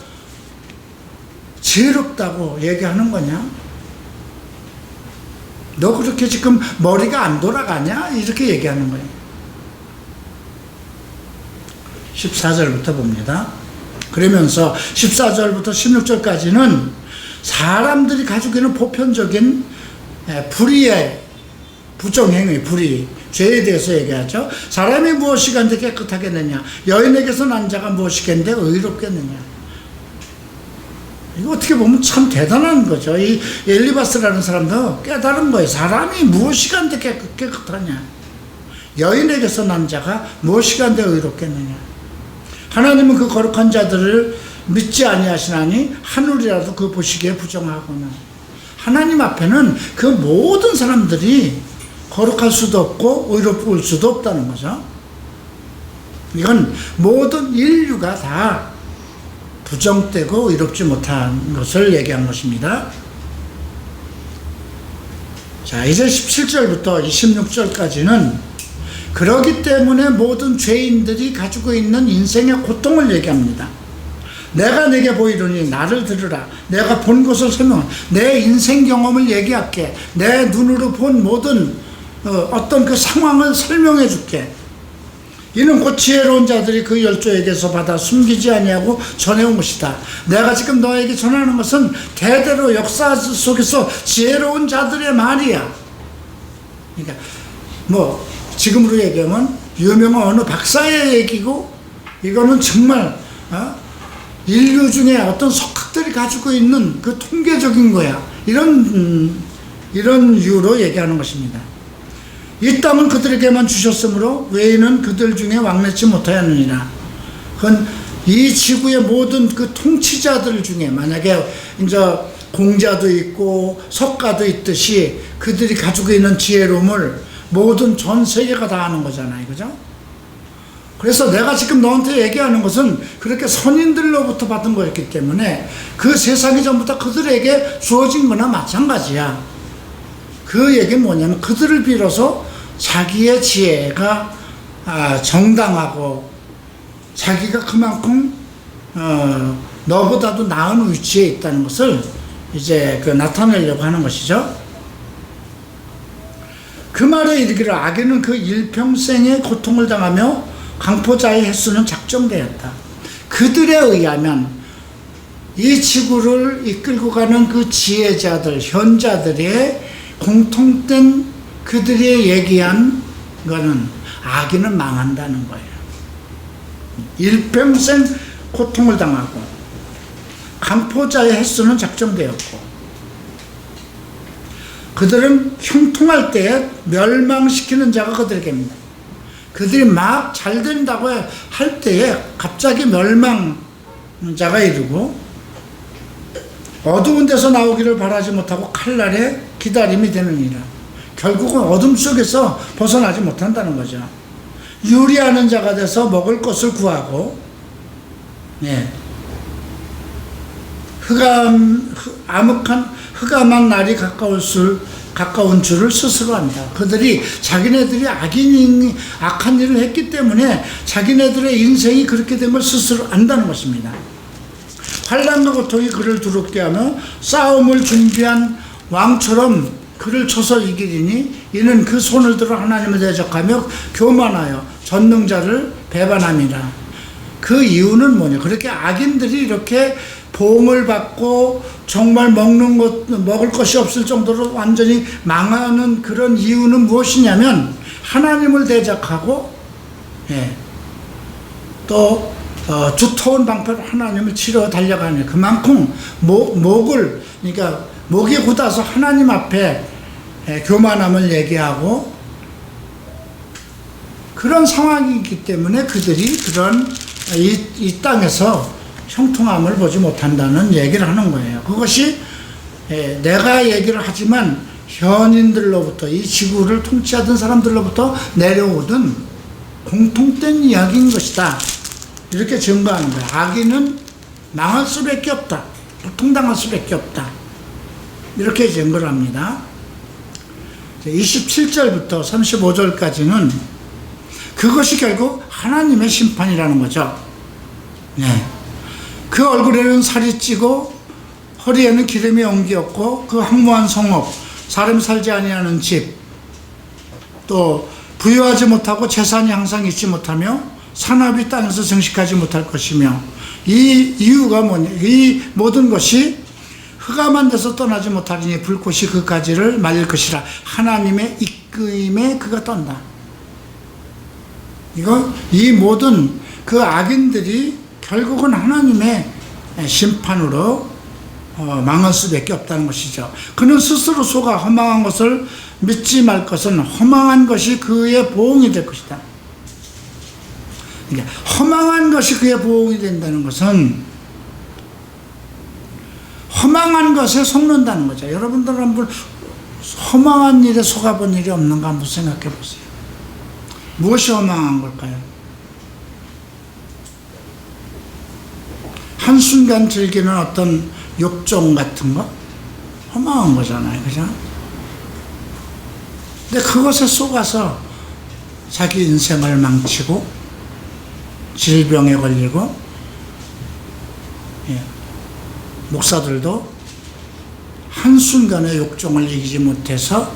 죄롭다고 얘기하는 거냐? 너 그렇게 지금 머리가 안 돌아가냐? 이렇게 얘기하는 거예요. 14절부터 봅니다. 그러면서 14절부터 16절까지는 사람들이 가지고 있는 보편적인 불의의 부정행위, 불의, 죄에 대해서 얘기하죠. 사람이 무엇이간데 깨끗하겠느냐? 여인에게서 난 자가 무엇이겠는데 의롭겠느냐? 이거 어떻게 보면 참 대단한 거죠. 이 엘리바스라는 사람도 깨달은 거예요. 사람이 무엇이간데 깨끗하냐? 여인에게서 난 자가 무엇이간데 의롭겠느냐? 하나님은 그 거룩한 자들을 믿지 아니하시나니 하늘이라도 그 보시기에 부정하거나. 하나님 앞에는 그 모든 사람들이 거룩할 수도 없고 의롭을 수도 없다는 거죠. 이건 모든 인류가 다 부정되고 의롭지 못한 것을 얘기한 것입니다. 자, 이제 17절부터 26절까지는 그러기 때문에 모든 죄인들이 가지고 있는 인생의 고통을 얘기합니다. 내가 내게 보이려니 나를 들으라. 내가 본 것을 설명, 내 인생 경험을 얘기할게. 내 눈으로 본 모든 어떤 그 상황을 설명해 줄게. 이는 곧 지혜로운 자들이 그 열조에게서 받아 숨기지 아니하고 전해온 것이다. 내가 지금 너에게 전하는 것은 대대로 역사 속에서 지혜로운 자들의 말이야. 그러니까 뭐 지금으로 얘기하면 유명한 어느 박사의 얘기고, 이거는 정말 인류 중에 어떤 석학들이 가지고 있는 그 통계적인 거야. 이런 이유로 얘기하는 것입니다. 이 땅은 그들에게만 주셨으므로 외인은 그들 중에 왕래치 못하였느니라. 그건 이 지구의 모든 그 통치자들 중에 만약에 이제 공자도 있고 석가도 있듯이 그들이 가지고 있는 지혜로움을 모든 전 세계가 다 아는 거잖아요. 그죠? 그래서 내가 지금 너한테 얘기하는 것은 그렇게 선인들로부터 받은 거였기 때문에 그 세상이 전부 다 그들에게 주어진 거나 마찬가지야. 그 얘기는 뭐냐면 그들을 빌어서 자기의 지혜가 정당하고 자기가 그만큼 너보다도 나은 위치에 있다는 것을 이제 나타내려고 하는 것이죠. 그 말에 이르기를 악인은 그 일평생의 고통을 당하며 강포자의 횟수는 작정되었다. 그들에 의하면 이 지구를 이끌고 가는 그 지혜자들, 현자들의 공통된 그들이 얘기한 거는 악인은 망한다는 거예요. 일평생 고통을 당하고 강포자의 횟수는 작정되었고 그들은 형통할 때에 멸망시키는 자가 그들에게입니다. 그들이 막 잘 된다고 할 때에 갑자기 멸망자가 이르고 어두운 데서 나오기를 바라지 못하고 칼날에 기다림이 되느니라. 결국은 어둠 속에서 벗어나지 못한다는 거죠. 유리하는 자가 돼서 먹을 것을 구하고 흑암한 날이 가까운 줄을 스스로 안다. 그들이 자기네들이 악한 일을 했기 때문에 자기네들의 인생이 그렇게 된 걸 스스로 안다는 것입니다. 환난과 고통이 그를 두렵게 하며 싸움을 준비한 왕처럼 그를 쳐서 이기리니 이는 그 손을 들어 하나님을 대적하며 교만하여 전능자를 배반함이라. 그 이유는 뭐냐? 그렇게 악인들이 이렇게 보응을 받고 정말 먹을 것이 없을 정도로 완전히 망하는 그런 이유는 무엇이냐면 하나님을 대적하고 또 두터운 방패로 하나님을 치러 달려가는 그만큼 그러니까 목이 굳어서 하나님 앞에 교만함을 얘기하고 그런 상황이기 때문에 그들이 그런 이 땅에서 형통함을 보지 못한다는 얘기를 하는 거예요. 그것이 내가 얘기를 하지만 현인들로부터 이 지구를 통치하던 사람들로부터 내려오던 공통된 이야기인 것이다. 이렇게 증거하는 거야. 악인은 망할 수밖에 없다. 고통당할 수밖에 없다. 이렇게 증거를 합니다. 27절부터 35절까지는 그것이 결국 하나님의 심판이라는 거죠. 네. 그 얼굴에는 살이 찌고 허리에는 기름이 엉기었고 그 황무한 성읍, 사람 살지 아니하는 집, 또 부유하지 못하고 재산이 항상 있지 못하며 산업이 땅에서 정식하지 못할 것이며, 이 이유가 뭐냐, 이 모든 것이 흑암한 데서 떠나지 못하리니 불꽃이 그 가지를 말릴 것이라. 하나님의 이끌림에 그가 떤다. 이 모든 그 악인들이 결국은 하나님의 심판으로 망할 수밖에 없다는 것이죠. 그는 스스로 속아 허망한 것을 믿지 말 것은 허망한 것이 그의 보응이 될 것이다. 그러니까 허망한 것이 그의 보응이 된다는 것은 허망한 것에 속는다는 거죠. 여러분들 한번 허망한 일에 속아본 일이 없는가 한번 생각해 보세요. 무엇이 허망한 걸까요? 한순간 즐기는 어떤 욕정 같은 거? 허망한 거잖아요. 그죠? 근데 그것에 속아서 자기 인생을 망치고 질병에 걸리고, 목사들도 한순간에 욕정을 이기지 못해서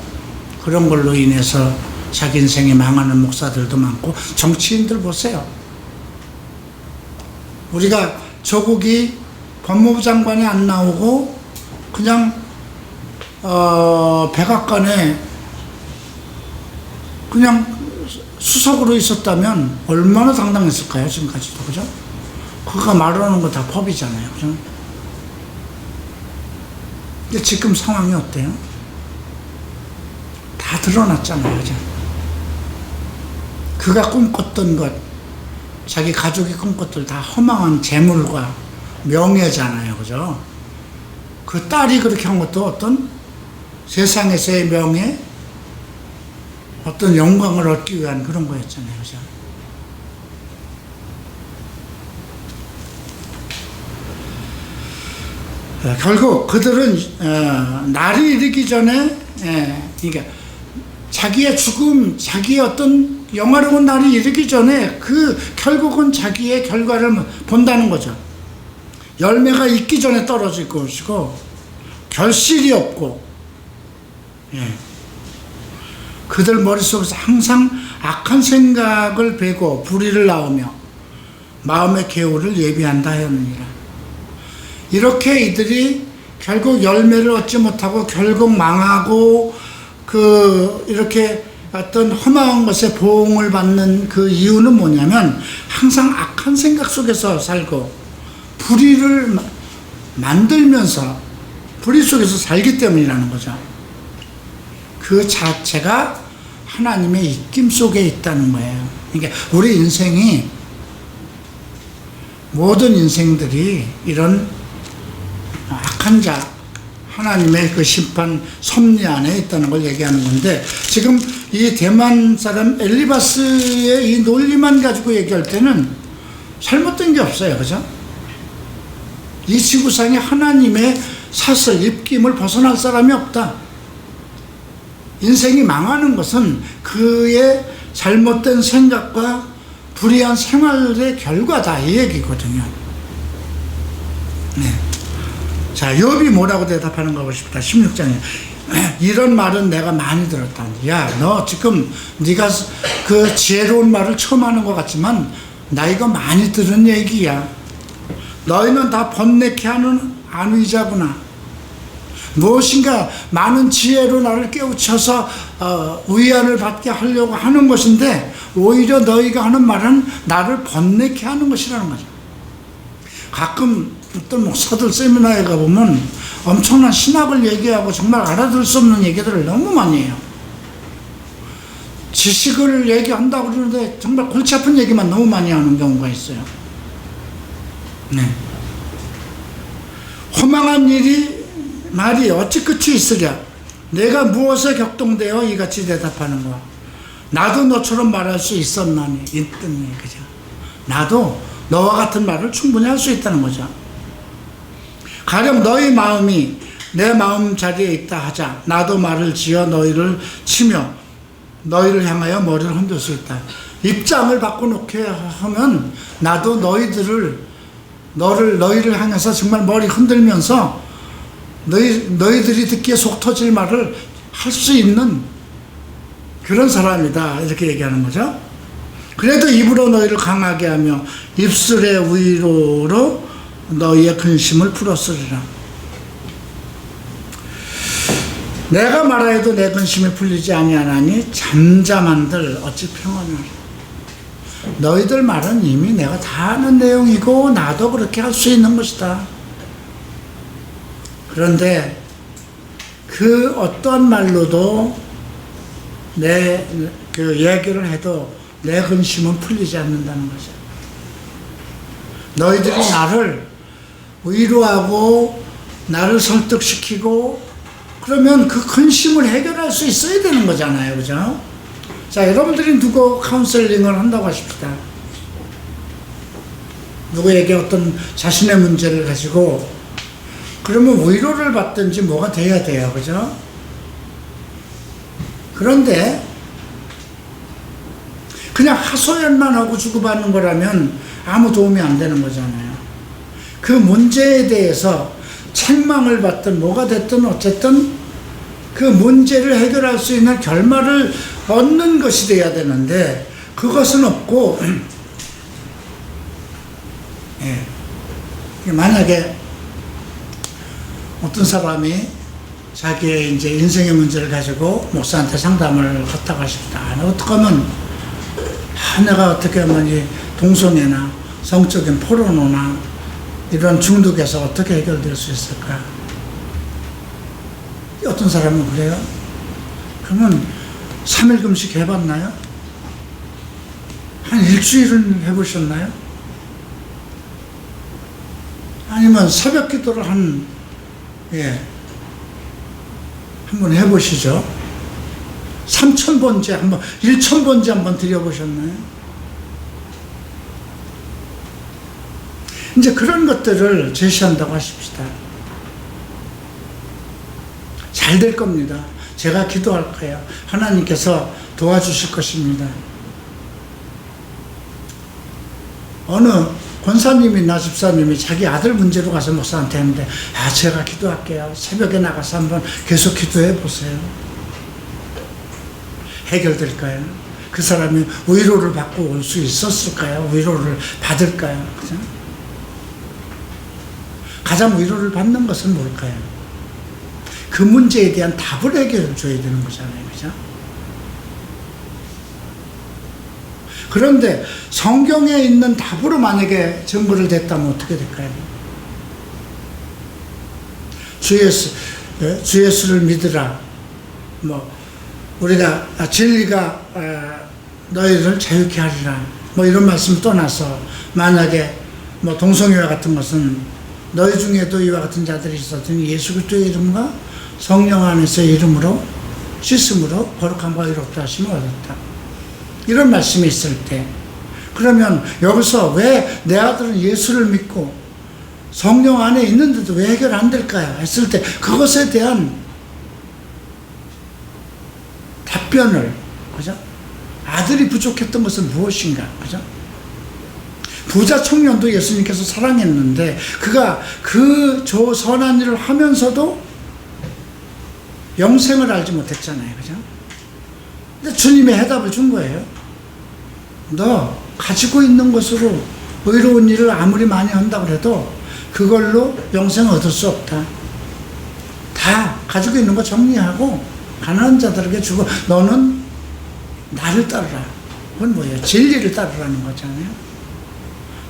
그런 걸로 인해서 자기 인생이 망하는 목사들도 많고, 정치인들 보세요. 우리가 조국이 법무부 장관이 안 나오고 그냥 백악관에 그냥 수석으로 있었다면 얼마나 당당했을까요? 지금까지도. 그죠? 그가 말하는 거 다 법이잖아요. 그죠? 근데 지금 상황이 어때요? 다 드러났잖아요. 그죠? 그가 꿈꿨던 것, 자기 가족이 꿈꿨던 다 허망한 재물과 명예잖아요. 그죠? 그 딸이 그렇게 한 것도 어떤 세상에서의 명예, 어떤 영광을 얻기 위한 그런 거였잖아요. 그죠? 결국 그들은 날이 이르기 전에, 그러니까 자기의 죽음, 자기의 어떤 영화로운 날이 이르기 전에 결국은 자기의 결과를 본다는 거죠. 열매가 있기 전에 떨어질 것이고 결실이 없고, 그들 머릿속에서 항상 악한 생각을 베고 불의를 낳으며 마음의 계우를 예비한다 하였느니라. 이렇게 이들이 결국 열매를 얻지 못하고 결국 망하고 이렇게 어떤 허망한 것에 보응을 받는 그 이유는 뭐냐면 항상 악한 생각 속에서 살고 불의를 만들면서 불의 속에서 살기 때문이라는 거죠. 그 자체가 하나님의 입김 속에 있다는 거예요. 그러니까 우리 인생이, 모든 인생들이 이런 악한 자, 하나님의 그 심판 섭리 안에 있다는 걸 얘기하는 건데, 지금 이 대만 사람 엘리바스의 이 논리만 가지고 얘기할 때는 잘못된 게 없어요. 그죠? 이 지구상에 하나님의 사슬, 입김을 벗어날 사람이 없다. 인생이 망하는 것은 그의 잘못된 생각과 불의한 생활의 결과다, 이 얘기거든요. 네. 자, 욥이 뭐라고 대답하는가 보십시다. 16장에 이런 말은 내가 많이 들었다. 야, 너 지금 네가 그 지혜로운 말을 처음 하는 것 같지만 나 이거 많이 들은 얘기야. 너희는 다 번뇌케 하는 안의자구나. 무엇인가 많은 지혜로 나를 깨우쳐서 위안을 받게 하려고 하는 것인데, 오히려 너희가 하는 말은 나를 번뇌케 하는 것이라는 거죠. 가끔 어떤 목사들 세미나에 가보면 엄청난 신학을 얘기하고 정말 알아들 수 없는 얘기들을 너무 많이 해요. 지식을 얘기한다고 그러는데 정말 골치 아픈 얘기만 너무 많이 하는 경우가 있어요. 네. 허망한 말이 어찌 끝이 있으랴. 내가 무엇에 격동되어 이같이 대답하는 거야. 나도 너처럼 말할 수 있었나니, 있더니, 그죠? 나도 너와 같은 말을 충분히 할 수 있다는 거죠. 가령 너희 마음이 내 마음 자리에 있다 하자. 나도 말을 지어 너희를 치며 너희를 향하여 머리를 흔들 수 있다. 입장을 바꿔놓게 하면 나도 너희를 향해서 정말 머리 흔들면서 너희들이 듣기에 속 터질 말을 할 수 있는 그런 사람이다. 이렇게 얘기하는 거죠. 그래도 입으로 너희를 강하게 하며 입술의 위로로 너희의 근심을 풀었으리라. 내가 말하여도 내 근심이 풀리지 아니하나니 잠잠한들 어찌 평안을. 너희들 말은 이미 내가 다 아는 내용이고 나도 그렇게 할 수 있는 것이다. 그런데 그 어떤 말로도 그 얘기를 해도 내 근심은 풀리지 않는다는 거죠. 너희들이 나를 위로하고 나를 설득시키고 그러면 그 근심을 해결할 수 있어야 되는 거잖아요. 그죠? 자, 여러분들이 누구 카운셀링을 한다고 하십시다. 누구에게 어떤 자신의 문제를 가지고 그러면 위로를 받든지 뭐가 돼야 돼요. 그죠? 그런데 그냥 하소연만 하고 주고받는 거라면 아무 도움이 안 되는 거잖아요. 그 문제에 대해서 책망을 받든 뭐가 됐든 어쨌든 그 문제를 해결할 수 있는 결말을 얻는 것이 돼야 되는데 그것은 없고 만약에 어떤 사람이 자기의 이제 인생의 문제를 가지고 목사한테 상담을 받다가 싶다. 어떻게 하면 내가 어떻게 하면 이 동성애나 성적인 포르노나 이런 중독에서 어떻게 해결될 수 있을까? 어떤 사람은 그래요? 그러면 3일 금식 해봤나요? 한 일주일은 해보셨나요? 아니면 새벽 기도를 한번 해보시죠. 3,000번째 한번, 1,000번째 한번 드려보셨나요? 이제 그런 것들을 제시한다고 하십시다. 잘 될 겁니다. 제가 기도할 거예요. 하나님께서 도와주실 것입니다. 어느 권사님이나 집사님이 자기 아들 문제로 가서 목사한테 했는데 제가 기도할게요. 새벽에 나가서 한번 계속 기도해 보세요. 해결될까요? 그 사람이 위로를 받고 올 수 있었을까요? 위로를 받을까요? 그죠? 가장 위로를 받는 것은 뭘까요? 그 문제에 대한 답을 해결해 줘야 되는 거잖아요. 그죠? 그런데 성경에 있는 답으로 만약에 증거를 댔다면 어떻게 될까요? 주 예수를 믿으라. 우리가 진리가 너희를 자유케 하리라. 이런 말씀 떠나서 만약에 동성애와 같은 것은 너희 중에도 이와 같은 자들이 있었더니 예수 그리스도의 이름과 성령 안에서의 이름으로 씻음으로 거룩한 바 이롭다 하심을 얻었다. 이런 말씀이 있을 때 그러면 여기서 왜 내 아들은 예수를 믿고 성령 안에 있는데도 왜 해결 안 될까요? 했을 때 그것에 대한 답변을, 그죠? 아들이 부족했던 것은 무엇인가? 그죠? 부자 청년도 예수님께서 사랑했는데 그가 그 선한 일을 하면서도 영생을 알지 못했잖아요. 그죠? 근데 주님이 해답을 준 거예요. 너 가지고 있는 것으로 의로운 일을 아무리 많이 한다고 해도 그걸로 영생을 얻을 수 없다. 다 가지고 있는 거 정리하고 가난한 자들에게 주고 너는 나를 따르라. 그건 뭐예요? 진리를 따르라는 거잖아요.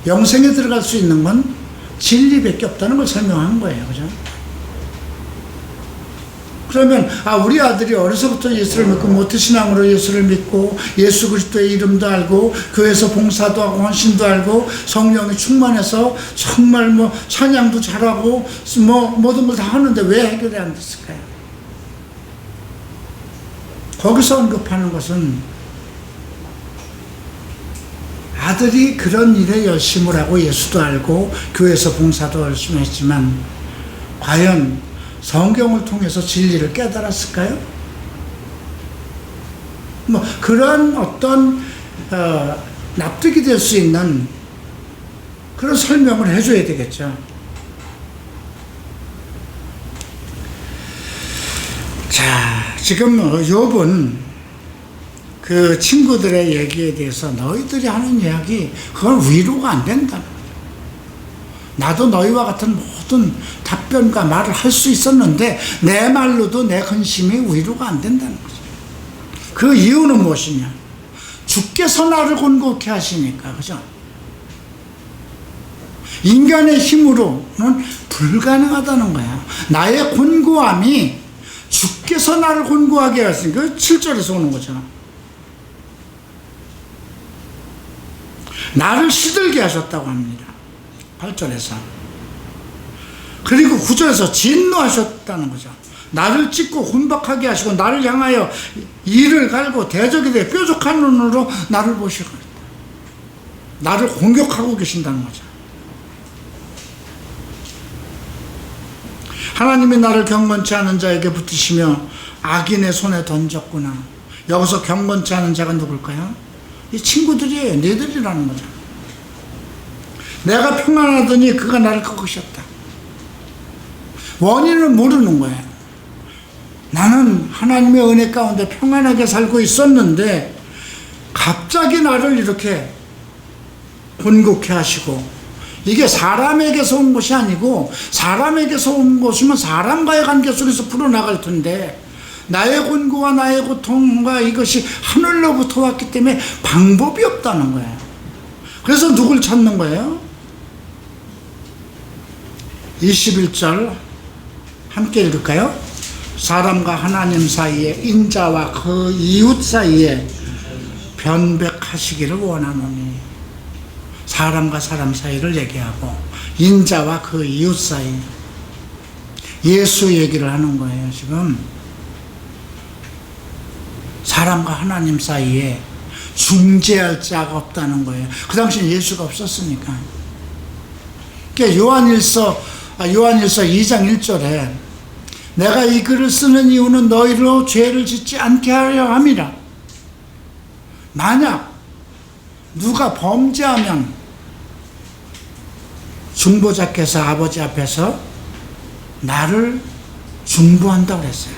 영생에 들어갈 수 있는 건 진리밖에 없다는 걸 설명한 거예요. 그죠? 그러면 우리 아들이 어려서부터 예수를 믿고 모태신앙으로 예수를 믿고 예수 그리스도의 이름도 알고 교회에서 봉사도 하고 헌신도 알고 성령이 충만해서 정말 찬양도 잘하고 모든 걸 다 하는데 왜 해결이 안 됐을까요? 거기서 언급하는 것은 아들이 그런 일에 열심을 하고 예수도 알고 교회에서 봉사도 열심히 했지만 과연 성경을 통해서 진리를 깨달았을까요? 뭐 그런 어떤 납득이 될 수 있는 그런 설명을 해줘야 되겠죠. 자, 지금 욥은 그 친구들의 얘기에 대해서 너희들이 하는 이야기 그건 위로가 안 된다. 나도 너희와 같은 모든 답변과 말을 할 수 있었는데 내 말로도 내 근심이 위로가 안 된다는 거죠. 그 이유는 무엇이냐? 주께서 나를 곤고케 하시니까, 그죠? 인간의 힘으로는 불가능하다는 거야. 나의 곤고함이 주께서 나를 곤고하게 하시니까 7절에서 오는 거잖아. 나를 시들게 하셨다고 합니다. 8절에서. 그리고 9절에서 진노하셨다는 거죠. 나를 찢고 혼박하게 하시고 나를 향하여 이를 갈고 대적에 대해 뾰족한 눈으로 나를 보시고 나를 공격하고 계신다는 거죠. 하나님이 나를 경건치 않은 자에게 붙으시며 악인의 손에 던졌구나. 여기서 경건치 않은 자가 누굴까요? 이 친구들이에요. 너희들이라는 거죠. 내가 평안하더니 그가 나를 꺾으셨다. 원인을 모르는 거예요. 나는 하나님의 은혜 가운데 평안하게 살고 있었는데 갑자기 나를 이렇게 곤고케 하시고, 이게 사람에게서 온 것이 아니고 사람에게서 온 것이면 사람과의 관계 속에서 풀어나갈 텐데 나의 곤고와 나의 고통과 이것이 하늘로부터 왔기 때문에 방법이 없다는 거예요. 그래서 누굴 찾는 거예요? 21절 함께 읽을까요? 사람과 하나님 사이에, 인자와 그 이웃 사이에 변백하시기를 원하노니. 사람과 사람 사이를 얘기하고 인자와 그 이웃 사이, 예수 얘기를 하는 거예요. 지금 사람과 하나님 사이에 중재할 자가 없다는 거예요. 그 당시에 예수가 없었으니까. 그러니까 요한일서 2장 1절에 내가 이 글을 쓰는 이유는 너희로 죄를 짓지 않게 하려 함이라. 만약 누가 범죄하면 중보자께서 아버지 앞에서 나를 중보한다고 그랬어요.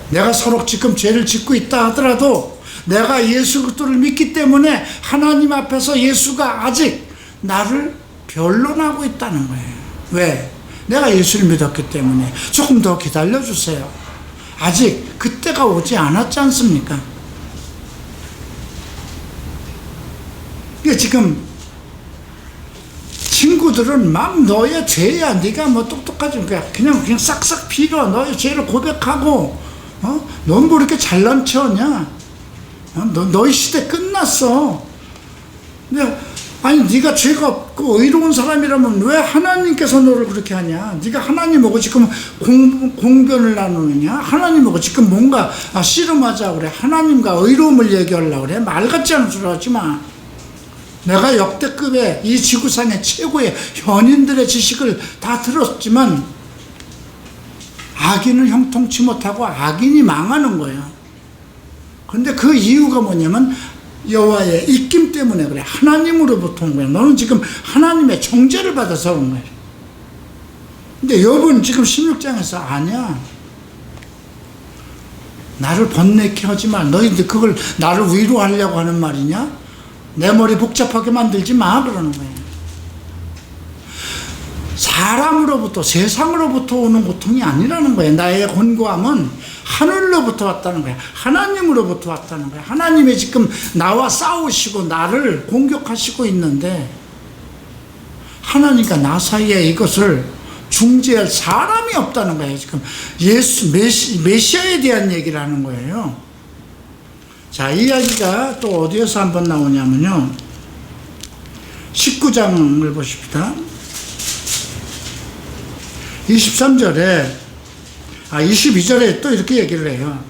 내가 서로 지금 죄를 짓고 있다 하더라도 내가 예수 그리스도를 믿기 때문에 하나님 앞에서 예수가 아직 나를 변론하고 있다는 거예요. 왜? 내가 예수를 믿었기 때문에. 조금 더 기다려주세요. 아직 그때가 오지 않았지 않습니까? 이게 지금 친구들은 막 너의 죄야, 네가 뭐 똑똑하지, 그냥 싹싹 빌어. 너의 죄를 고백하고, 넌 뭐 이렇게 잘난 척하냐? 너희 시대 끝났어. 근데 아니 네가 죄가 없고 의로운 사람이라면 왜 하나님께서 너를 그렇게 하냐? 네가 하나님하고 지금 공변을 나누느냐? 하나님하고 지금 뭔가 씨름하자고 그래. 하나님과 의로움을 얘기하려고 그래. 말 같지 않은 소리 하지 마. 내가 역대급의 이 지구상의 최고의 현인들의 지식을 다 들었지만 악인을 형통치 못하고 악인이 망하는 거예요. 그런데 그 이유가 뭐냐면 여호와의 입김 때문에 그래. 하나님으로부터 온 거야. 너는 지금 하나님의 정죄를 받아서 온 거야. 근데 욥은 지금 16장에서 아니야. 나를 번뇌케 하지 마. 너희들 그걸 나를 위로하려고 하는 말이냐? 내 머리 복잡하게 만들지 마. 그러는 거예요. 사람으로부터, 세상으로부터 오는 고통이 아니라는 거예요. 나의 곤고함은 하늘로부터 왔다는 거야. 하나님으로부터 왔다는 거야. 하나님이 지금 나와 싸우시고 나를 공격하시고 있는데 하나님과 나 사이에 이것을 중재할 사람이 없다는 거예요. 지금 예수 메시아에 대한 얘기를 하는 거예요. 자, 이 이야기가 또 어디에서 한번 나오냐면요, 19장을 보십시다. 22절에 또 이렇게 얘기를 해요.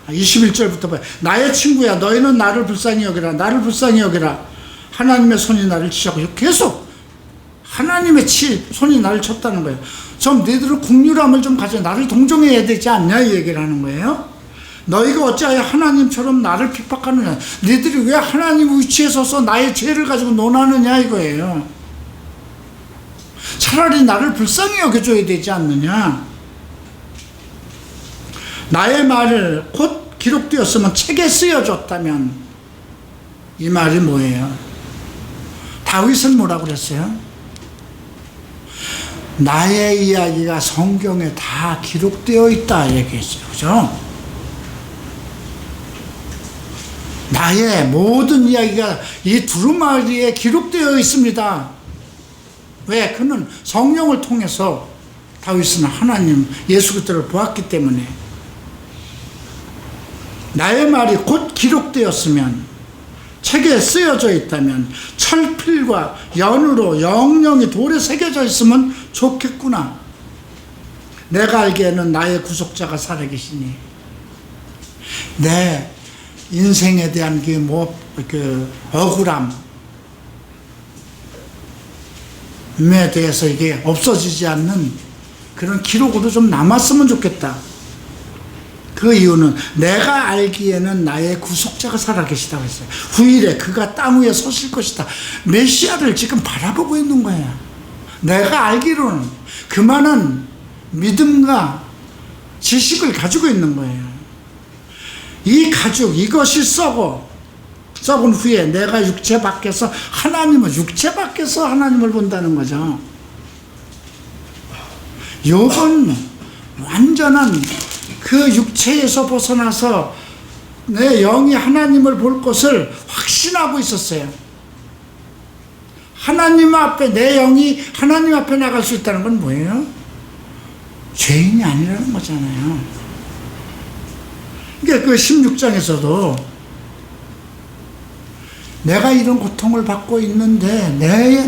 21절부터 봐요. 나의 친구야, 너희는 나를 불쌍히 여기라. 나를 불쌍히 여기라. 하나님의 손이 나를 치셨고, 계속 하나님의 손이 나를 쳤다는 거예요. 좀 너희들은 국률함을 좀 가져, 나를 동정해야 되지 않냐 이 얘기를 하는 거예요. 너희가 어찌하여 하나님처럼 나를 핍박하느냐. 너희들이 왜 하나님 위치에 서서 나의 죄를 가지고 논하느냐 이거예요. 차라리 나를 불쌍히 여겨줘야 되지 않느냐. 나의 말을 곧 기록되었으면 책에 쓰여졌다면, 이 말이 뭐예요? 다윗은 뭐라고 그랬어요? 나의 이야기가 성경에 다 기록되어 있다 얘기했어요. 그죠? 나의 모든 이야기가 이 두루마리에 기록되어 있습니다. 왜? 그는 성령을 통해서 다윗은 하나님 예수 그리스도를 보았기 때문에. 나의 말이 곧 기록되었으면, 책에 쓰여져 있다면, 철필과 연으로 영영이 돌에 새겨져 있으면 좋겠구나. 내가 알기에는 나의 구속자가 살아계시니 내 인생에 대한 억울함에 대해서 이게 없어지지 않는 그런 기록으로 좀 남았으면 좋겠다. 그 이유는 내가 알기에는 나의 구속자가 살아계시다고 했어요. 후일에 그가 땅 위에 서실 것이다. 메시아를 지금 바라보고 있는 거야. 내가 알기로는 그만한 믿음과 지식을 가지고 있는 거예요. 이 가죽, 이것이 썩은 후에 내가 육체 밖에서 하나님을 본다는 거죠. 욥은 완전한 그 육체에서 벗어나서 내 영이 하나님을 볼 것을 확신하고 있었어요. 하나님 앞에, 내 영이 하나님 앞에 나갈 수 있다는 건 뭐예요? 죄인이 아니라는 거잖아요. 그러니까 그 16장에서도 내가 이런 고통을 받고 있는데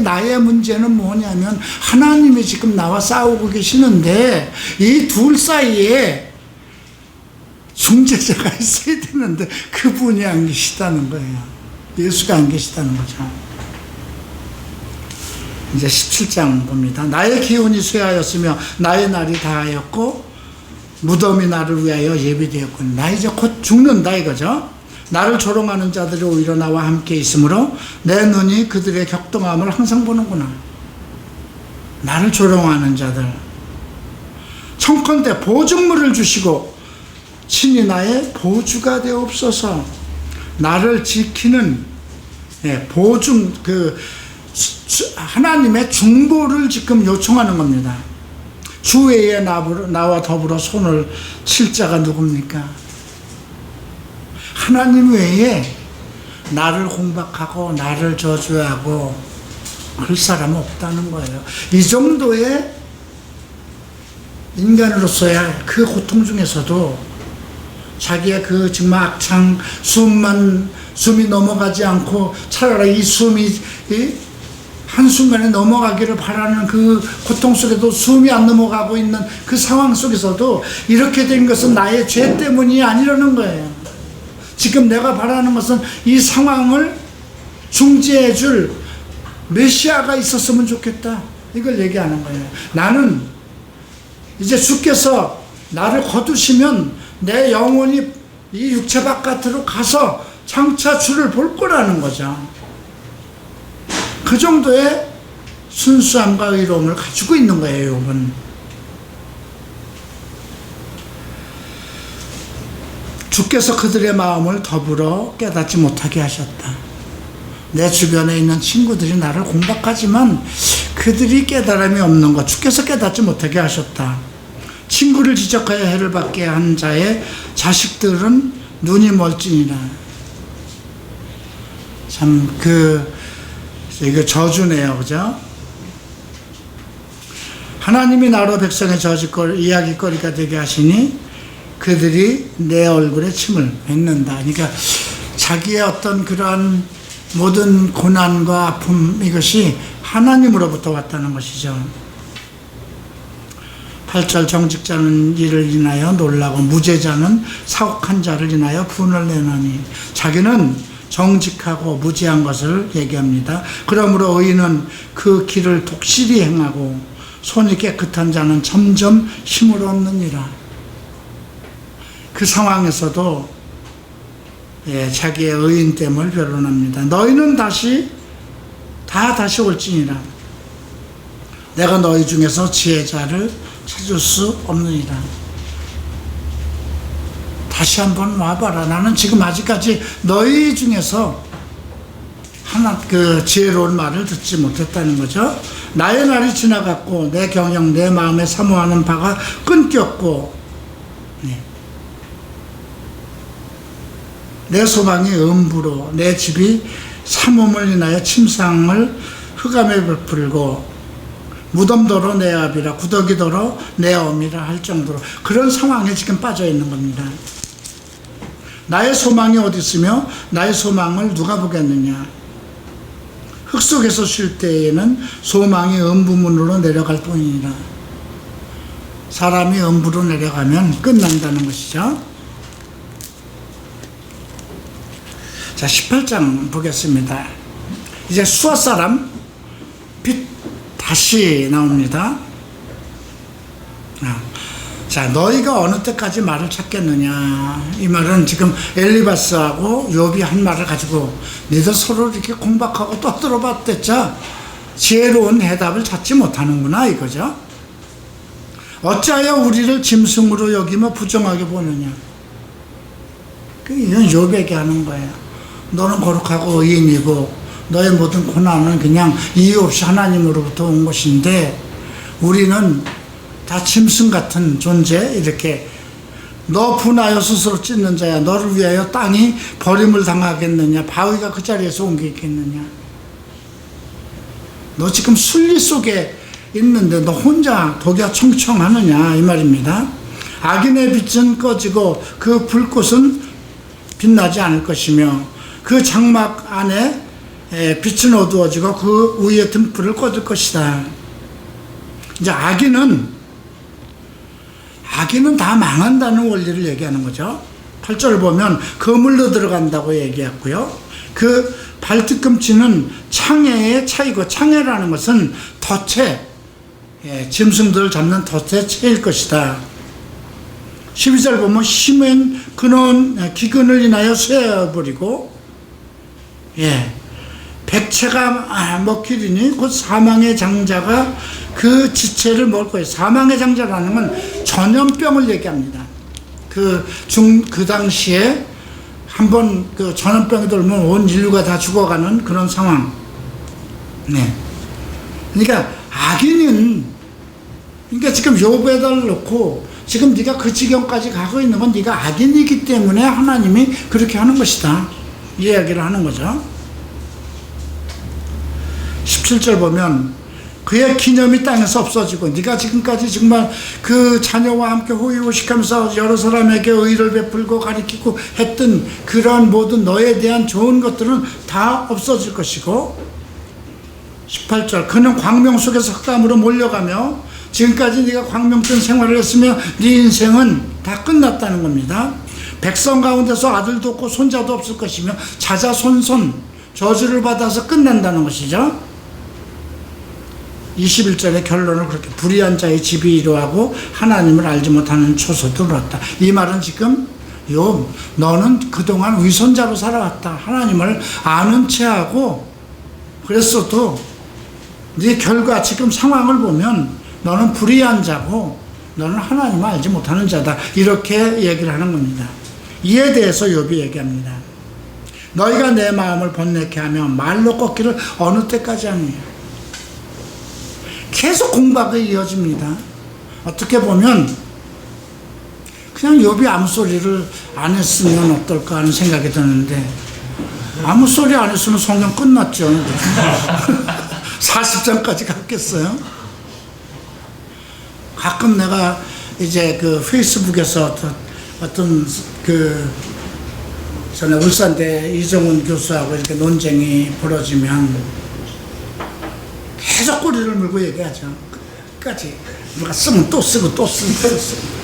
나의 문제는 뭐냐면 하나님이 지금 나와 싸우고 계시는데 이 둘 사이에 중재자가 있어야 되는데 그분이 안 계시다는 거예요. 예수가 안 계시다는 거죠. 이제 17장 봅니다. 나의 기운이 쇠하였으며 나의 날이 다하였고 무덤이 나를 위하여 예비되었군. 나 이제 곧 죽는다 이거죠. 나를 조롱하는 자들이 오히려 나와 함께 있으므로 내 눈이 그들의 격동함을 항상 보는구나. 나를 조롱하는 자들. 청컨대 보증물을 주시고 친히 나의 보주가 되옵소서. 나를 지키는 보증, 하나님의 중보를 지금 요청하는 겁니다. 주 외에 나와 더불어 손을 칠 자가 누굽니까? 하나님 외에 나를 공박하고 나를 저주하고 그럴 사람은 없다는 거예요. 이 정도의 인간으로서야 그 고통 중에서도 자기의 그 정말 악창, 숨이 넘어가지 않고 차라리 이 숨이 한순간에 넘어가기를 바라는 그 고통 속에도 숨이 안 넘어가고 있는 그 상황 속에서도 이렇게 된 것은 나의 죄 때문이 아니라는 거예요. 지금 내가 바라는 것은 이 상황을 중재해 줄 메시아가 있었으면 좋겠다. 이걸 얘기하는 거예요. 나는 이제 주께서 나를 거두시면 내 영혼이 이 육체 바깥으로 가서 장차 주를 볼 거라는 거죠. 그 정도의 순수함과 의로움을 가지고 있는 거예요, 욥은. 주께서 그들의 마음을 더불어 깨닫지 못하게 하셨다. 내 주변에 있는 친구들이 나를 공박하지만 그들이 깨달음이 없는 것, 주께서 깨닫지 못하게 하셨다. 친구를 지적하여 해를 받게 한 자의 자식들은 눈이 멀찌니라. 참 이거 저주네요, 그죠? 하나님이 나로 백성의 이야기거리가 되게 하시니 그들이 내 얼굴에 침을 뱉는다. 그러니까 자기의 어떤 그러한 모든 고난과 아픔, 이것이 하나님으로부터 왔다는 것이죠. 8절 정직자는 이를 인하여 놀라고 무죄자는 사혹한 자를 인하여 분을 내나니 자기는 정직하고 무죄한 것을 얘기합니다. 그러므로 의인은 그 길을 독실히 행하고 손이 깨끗한 자는 점점 힘을 얻느니라. 그 상황에서도 자기의 의인됨을 변론합니다. 너희는 다시 올지니라. 내가 너희 중에서 지혜자를 찾을 수 없느니라. 다시 한번 와봐라. 나는 지금 아직까지 너희 중에서 지혜로운 말을 듣지 못했다는 거죠. 나의 날이 지나갔고 내 경영, 내 마음에 사모하는 바가 끊겼고 내 소망이 음부로 내 집이 삼음을 인하여 침상을 흑암에 베풀고 무덤더러 내 앞이라 구더기더러 내 어미라 할 정도로 그런 상황에 지금 빠져 있는 겁니다. 나의 소망이 어디 있으며 나의 소망을 누가 보겠느냐. 흙 속에서 쉴 때에는 소망이 음부문으로 내려갈 뿐이니라. 사람이 음부로 내려가면 끝난다는 것이죠. 자, 18장 보겠습니다. 이제 수아 사람 빛 다시 나옵니다. 자, 너희가 어느 때까지 말을 찾겠느냐. 이 말은 지금 엘리바스하고 욥이 한 말을 가지고 너희들 서로 이렇게 공박하고 떠들어봤댔자 지혜로운 해답을 찾지 못하는구나 이거죠. 어찌하여 우리를 짐승으로 여기며 부정하게 보느냐. 이건 욥에게 하는 거예요. 너는 거룩하고 의인이고 너의 모든 고난은 그냥 이유 없이 하나님으로부터 온 것인데 우리는 다 짐승 같은 존재. 이렇게 너 분하여 스스로 찢는 자야. 너를 위하여 땅이 버림을 당하겠느냐. 바위가 그 자리에서 옮기겠느냐. 너 지금 순리 속에 있는데 너 혼자 독야 청청하느냐 이 말입니다. 악인의 빛은 꺼지고 그 불꽃은 빛나지 않을 것이며 그 장막 안에 빛은 어두워지고 그 위에 등불을 꺼질 것이다. 이제 악인은 다 망한다는 원리를 얘기하는 거죠. 8절을 보면 거물로 들어간다고 얘기했고요. 그 발뒤꿈치는 창해의 차이고 창해라는 것은 덫에 짐승들을 잡는 덫의 채일 것이다. 12절 보면 힘은 그는 기근을 인하여 쇠어버리고 백체가 먹히리니 곧 사망의 장자가 그 지체를 먹을 거예요. 사망의 장자라는 건 전염병을 얘기합니다. 그 당시에 한번 그 전염병이 돌면 온 인류가 다 죽어가는 그런 상황. 그러니까 악인은 그러니까 지금 욥에다 놓고 지금 네가 그 지경까지 가고 있는 건 네가 악인이기 때문에 하나님이 그렇게 하는 것이다. 이 이야기를 하는 거죠. 17절 보면 그의 기념이 땅에서 없어지고 네가 지금까지 정말 그 자녀와 함께 호의호식하면서 여러 사람에게 의를 베풀고 가리키고 했던 그런 모든 너에 대한 좋은 것들은 다 없어질 것이고 18절 그는 광명 속에서 흑암으로 몰려가며 지금까지 네가 광명된 생활을 했으며 네 인생은 다 끝났다는 겁니다. 백성 가운데서 아들도 없고 손자도 없을 것이며 자자손손 저주를 받아서 끝난다는 것이죠. 21절의 결론을 그렇게 불의한 자의 집이 이루하고 하나님을 알지 못하는 초소도 그렇다. 이 말은 지금 욥 너는 그동안 위선자로 살아왔다. 하나님을 아는 체하고 그랬어도 네 결과 지금 상황을 보면 너는 불의한 자고 너는 하나님을 알지 못하는 자다. 이렇게 얘기를 하는 겁니다. 이에 대해서 욥이 얘기합니다. 너희가 내 마음을 번뇌케 하며 말로 꺾기를 어느 때까지 하느냐. 계속 공박이 이어집니다. 어떻게 보면 그냥 욥이 아무 소리를 안 했으면 어떨까 하는 생각이 드는데 아무 소리 안 했으면 성경 끝났죠. 40장까지 갔겠어요? 가끔 내가 이제 그 페이스북에서 어떤 그 전에 울산대 이정훈 교수하고 이렇게 논쟁이 벌어지면 계속 꼬리를 물고 얘기하죠. 끝까지 누가 쓰면 또 쓰고 또 쓰고 또 쓰고.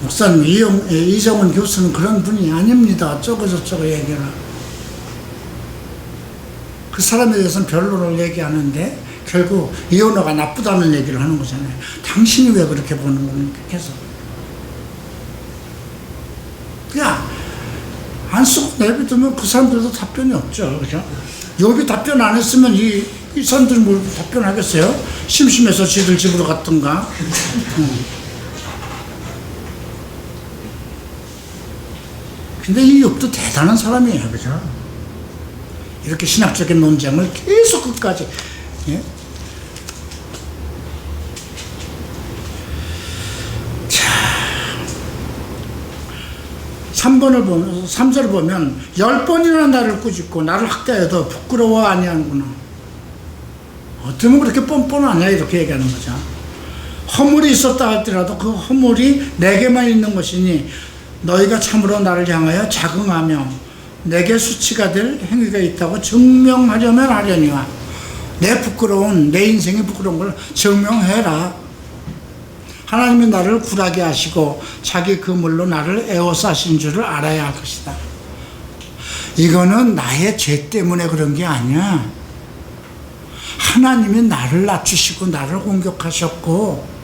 목사님 이정은 교수는 그런 분이 아닙니다. 어쩌고 얘기를. 그 사람에 대해서는 변론을 얘기하는데 결국 이혼호가 나쁘다는 얘기를 하는 거잖아요. 당신이 왜 그렇게 보는 겁니까? 계속. 그냥 안 쓰고 내비두면 그 사람들도 답변이 없죠. 그죠? 욥이 답변 안 했으면 이 사람들이 뭘 답변하겠어요? 심심해서 지들 집으로 갔던가. 근데 이 욥도 대단한 사람이에요. 그죠? 이렇게 신학적인 논쟁을 계속 끝까지. 예? 자, 3절을 보면 10번이나 나를 꾸짖고 나를 학대해도 부끄러워 아니하는구나. 어쩌면 그렇게 뻔뻔하냐 이렇게 얘기하는 거죠. 허물이 있었다 할지라도 그 허물이 내게만 있는 것이니 너희가 참으로 나를 향하여 자긍하며 내게 수치가 될 행위가 있다고 증명하려면 하려니와 내 인생이 부끄러운 걸 증명해라. 하나님이 나를 굴하게 하시고 자기 그물로 나를 에워싸신 줄을 알아야 할 것이다. 이거는 나의 죄 때문에 그런 게 아니야. 하나님이 나를 낮추시고 나를 공격하셨고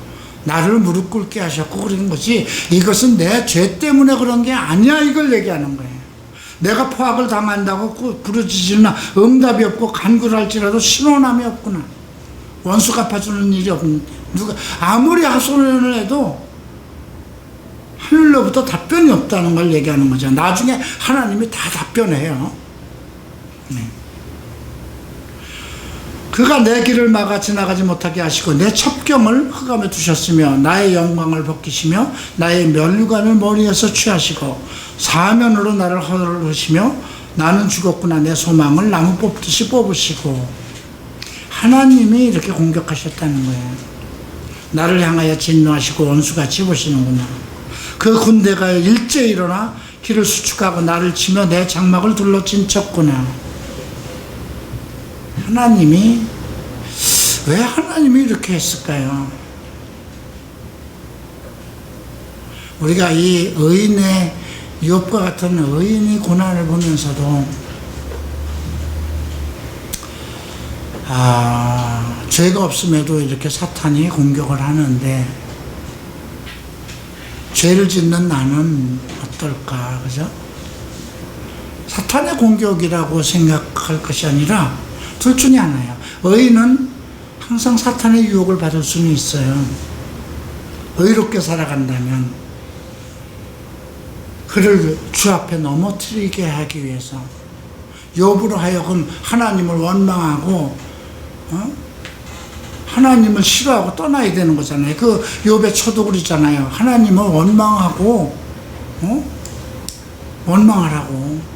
나를 무릎 꿇게 하셨고 그런 거지, 이것은 내 죄 때문에 그런 게 아니야, 이걸 얘기하는 거예요. 내가 포악을 당한다고 부르짖으나 응답이 없고 간구할지라도 신원함이 없구나. 원수 갚아주는 일이 없는데 누가 아무리 하소연을 해도 하늘로부터 답변이 없다는 걸 얘기하는 거죠. 나중에 하나님이 다 답변해요. 네. 그가 내 길을 막아 지나가지 못하게 하시고 내 첩경을 흑암에 두셨으며 나의 영광을 벗기시며 나의 면류관을 머리에서 취하시고 사면으로 나를 헐으시며 나는 죽었구나 내 소망을 나무 뽑듯이 뽑으시고. 하나님이 이렇게 공격하셨다는 거예요. 나를 향하여 진노하시고 원수같이 보시는구나. 그 군대가 일제히 일어나 길을 수축하고 나를 치며 내 장막을 둘러 진쳤구나. 하나님이, 왜 하나님이 이렇게 했을까요? 우리가 이 의인의, 욥과 같은 의인의 고난을 보면서도 죄가 없음에도 이렇게 사탄이 공격을 하는데 죄를 짓는 나는 어떨까, 그죠? 사탄의 공격이라고 생각할 것이 아니라 둘 중에 하나예요. 의인은 항상 사탄의 유혹을 받을 수는 있어요. 의롭게 살아간다면 그를 주 앞에 넘어뜨리게 하기 위해서 욥으로 하여금 하나님을 원망하고 하나님을 싫어하고 떠나야 되는 거잖아요. 그 욥의 초독이잖아요. 하나님을 원망하고 원망하라고.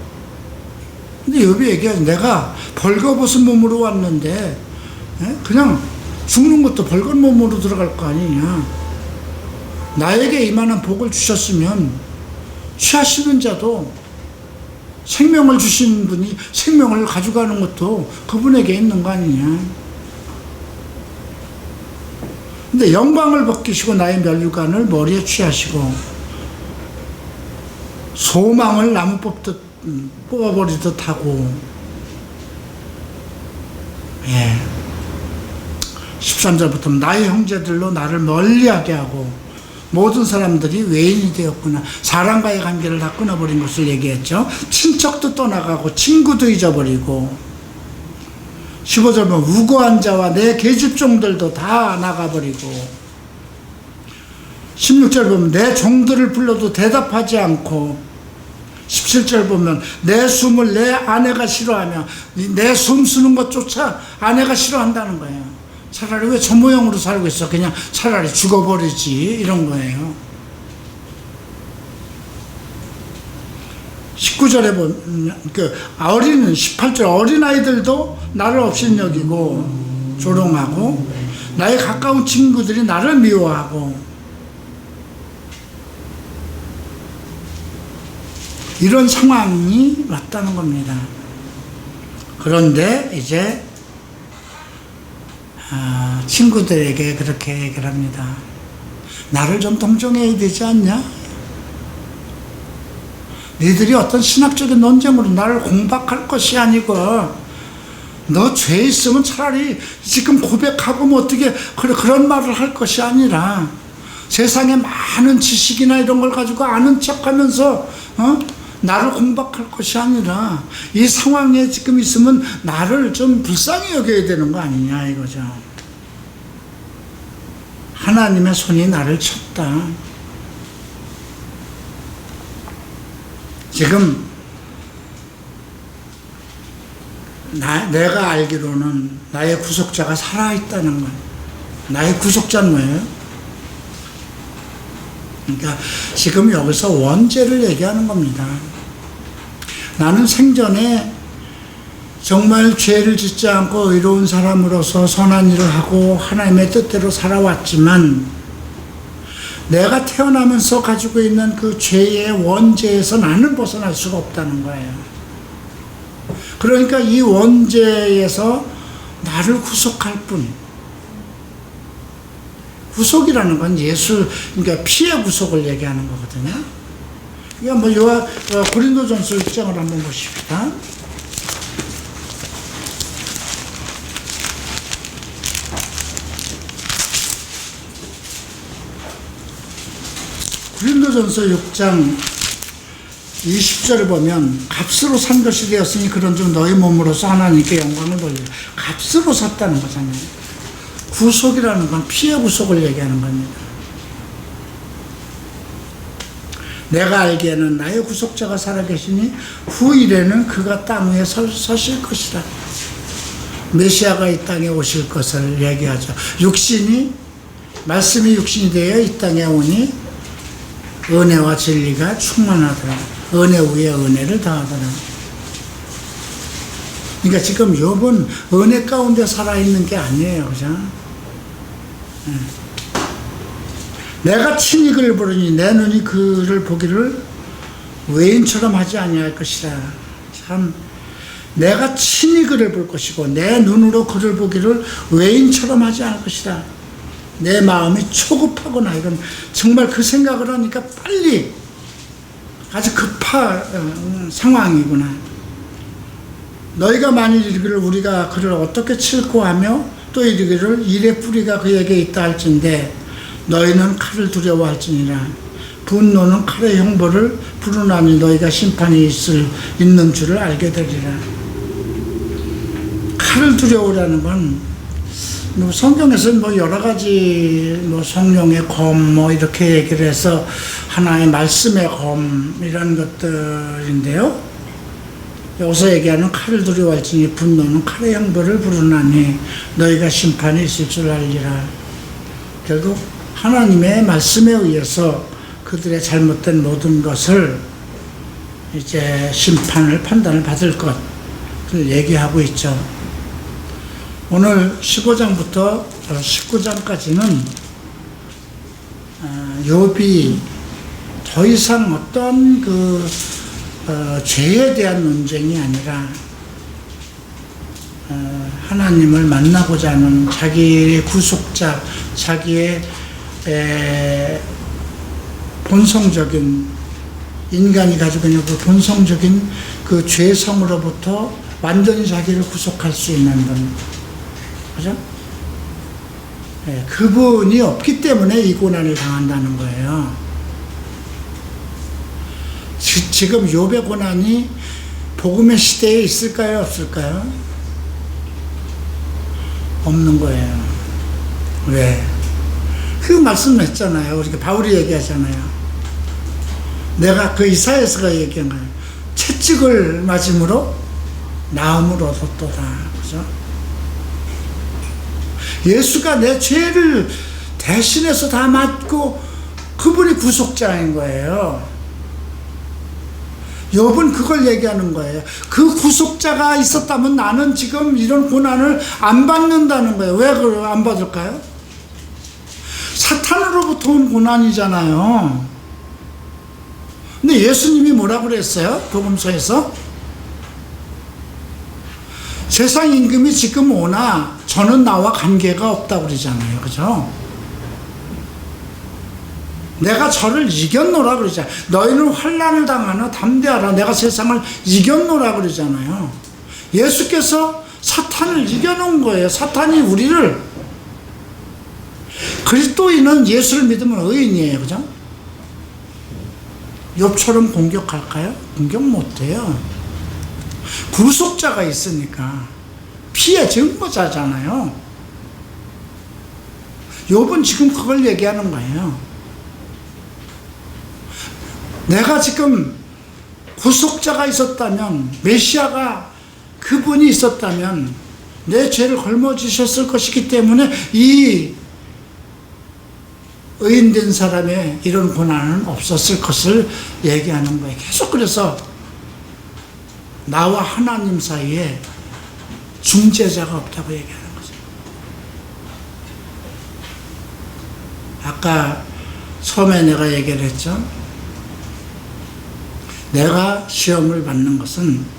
근데 욥이 얘기하지, 내가 벌거벗은 몸으로 왔는데 그냥 죽는 것도 벌건 몸으로 들어갈 거 아니냐. 나에게 이만한 복을 주셨으면 취하시는 자도, 생명을 주신 분이 생명을 가져가는 것도 그분에게 있는 거 아니냐. 근데 영광을 벗기시고 나의 면류관을 머리에 취하시고 소망을 나무 뽑듯 뽑아버리듯 하고. 13절부터 나의 형제들로 나를 멀리하게 하고 모든 사람들이 외인이 되었구나. 사람과의 관계를 다 끊어버린 것을 얘기했죠. 친척도 떠나가고 친구도 잊어버리고. 15절 보면 우고한 자와 내 계집종들도 다 나가버리고. 16절 보면 내 종들을 불러도 대답하지 않고. 17절 보면 내 숨을 내 아내가 싫어하며, 내 숨 쉬는 것조차 아내가 싫어한다는 거예요. 차라리 왜 저 모형으로 살고 있어, 그냥 차라리 죽어버리지, 이런 거예요. 19절에 보면 어린 18절 어린아이들도 나를 업신여기고 조롱하고 나의 가까운 친구들이 나를 미워하고. 이런 상황이 왔다는 겁니다. 그런데 이제 친구들에게 그렇게 얘기를 합니다. 나를 좀 동정해야 되지 않냐? 너희들이 어떤 신학적인 논쟁으로 나를 공박할 것이 아니고 너 죄 있으면 차라리 지금 고백하고 뭐 어떻게 그런 말을 할 것이 아니라 세상에 많은 지식이나 이런 걸 가지고 아는 척하면서 나를 공박할 것이 아니라 이 상황에 지금 있으면 나를 좀 불쌍히 여겨야 되는 거 아니냐 이거죠. 하나님의 손이 나를 쳤다. 지금 내가 알기로는 나의 구속자가 살아있다는 거예요. 나의 구속자는 뭐예요? 그러니까 지금 여기서 원죄를 얘기하는 겁니다. 나는 생전에 정말 죄를 짓지 않고 의로운 사람으로서 선한 일을 하고 하나님의 뜻대로 살아왔지만 내가 태어나면서 가지고 있는 그 죄의 원죄에서 나는 벗어날 수가 없다는 거예요. 그러니까 이 원죄에서 나를 구속할 뿐. 구속이라는 건 그러니까 피의 구속을 얘기하는 거거든요. 그러니까 고린도전서 6장을 한번 보십시다. 고린도전서 6장 20절을 보면 값으로 산 것이 되었으니 그런 중 너희 몸으로서 하나님께 영광을 돌리라. 값으로 샀다는 거잖아요. 구속이라는 건 피의 구속을 얘기하는 겁니다. 내가 알기에는 나의 구속자가 살아계시니 후일에는 그가 땅 위에 서실 것이다. 메시아가 이 땅에 오실 것을 얘기하죠. 말씀이 육신이 되어 이 땅에 오니 은혜와 진리가 충만하더라. 은혜 위에 은혜를 더하더라. 그러니까 지금 욥은 은혜 가운데 살아있는 게 아니에요. 그죠? 내가 친히 그를 보르니 내 눈이 그를 보기를 외인처럼 하지 아니할 것이라. 참, 내가 친히 그를 볼 것이고 내 눈으로 그를 보기를 외인처럼 하지 않을 것이라. 내 마음이 초급하구나. 이건 정말 그 생각을 하니까 빨리 아주 급한 상황이구나. 너희가 만일 이르기를 우리가 그를 어떻게 칠고 하며 또 이르기를 일의 뿌리가 그에게 있다 할진대 너희는 칼을 두려워할지니라. 분노는 칼의 형벌을 부르나니 너희가 심판이 있는 줄을 알게 되리라. 칼을 두려워라는 건 성경에서는 여러 가지 성령의 검 이렇게 얘기를 해서 하나의 말씀의 검이라는 것들인데요. 여기서 얘기하는 칼을 두려워할지니 분노는 칼의 형벌을 부르나니 너희가 심판이 있을 줄 알리라. 결국 하나님의 말씀에 의해서 그들의 잘못된 모든 것을 이제 판단을 받을 것을 얘기하고 있죠. 오늘 15장부터 19장까지는 욥이 더 이상 어떤 죄에 대한 논쟁이 아니라 하나님을 만나고자 하는 자기의 구속자, 자기의 본성적인 인간이 가지고 있는 그 본성적인 그 죄성으로부터 완전히 자기를 구속할 수 있는 분, 그죠? 그분이 없기 때문에 이 고난을 당한다는 거예요. 지금 욥의 고난이 복음의 시대에 있을까요, 없을까요? 없는 거예요. 왜? 그 말씀했잖아요. 우리가 바울이 얘기하잖아요. 내가 그 이사야서가 얘기한 거예요. 채찍을 맞음으로 나음을 얻었도다. 그죠? 예수가 내 죄를 대신해서 다 맞고 그분이 구속자인 거예요. 욥은 그걸 얘기하는 거예요. 그 구속자가 있었다면 나는 지금 이런 고난을 안 받는다는 거예요. 왜 안 받을까요? 사탄으로부터 온 고난이잖아요. 근데 예수님이 뭐라고 그랬어요? 복음서에서 세상 임금이 지금 오나 저는 나와 관계가 없다고 그러잖아요. 그죠? 내가 저를 이겼노라 그러잖아요. 너희는 환난을 당하나 담대하라. 내가 세상을 이겼노라 그러잖아요. 예수께서 사탄을 이겨놓은 거예요. 사탄이 우리를, 그리스도인은 예수를 믿으면 의인이에요. 그죠? 욥처럼 공격할까요? 공격 못해요. 구속자가 있으니까. 피해 증거자잖아요. 욥은 지금 그걸 얘기하는 거예요. 내가 지금 구속자가 있었다면, 메시아가 그분이 있었다면 내 죄를 걸머주셨을 것이기 때문에 이 의인된 사람의 이런 고난은 없었을 것을 얘기하는 거예요. 계속 그래서 나와 하나님 사이에 중재자가 없다고 얘기하는 거죠. 아까 처음에 내가 얘기를 했죠. 내가 시험을 받는 것은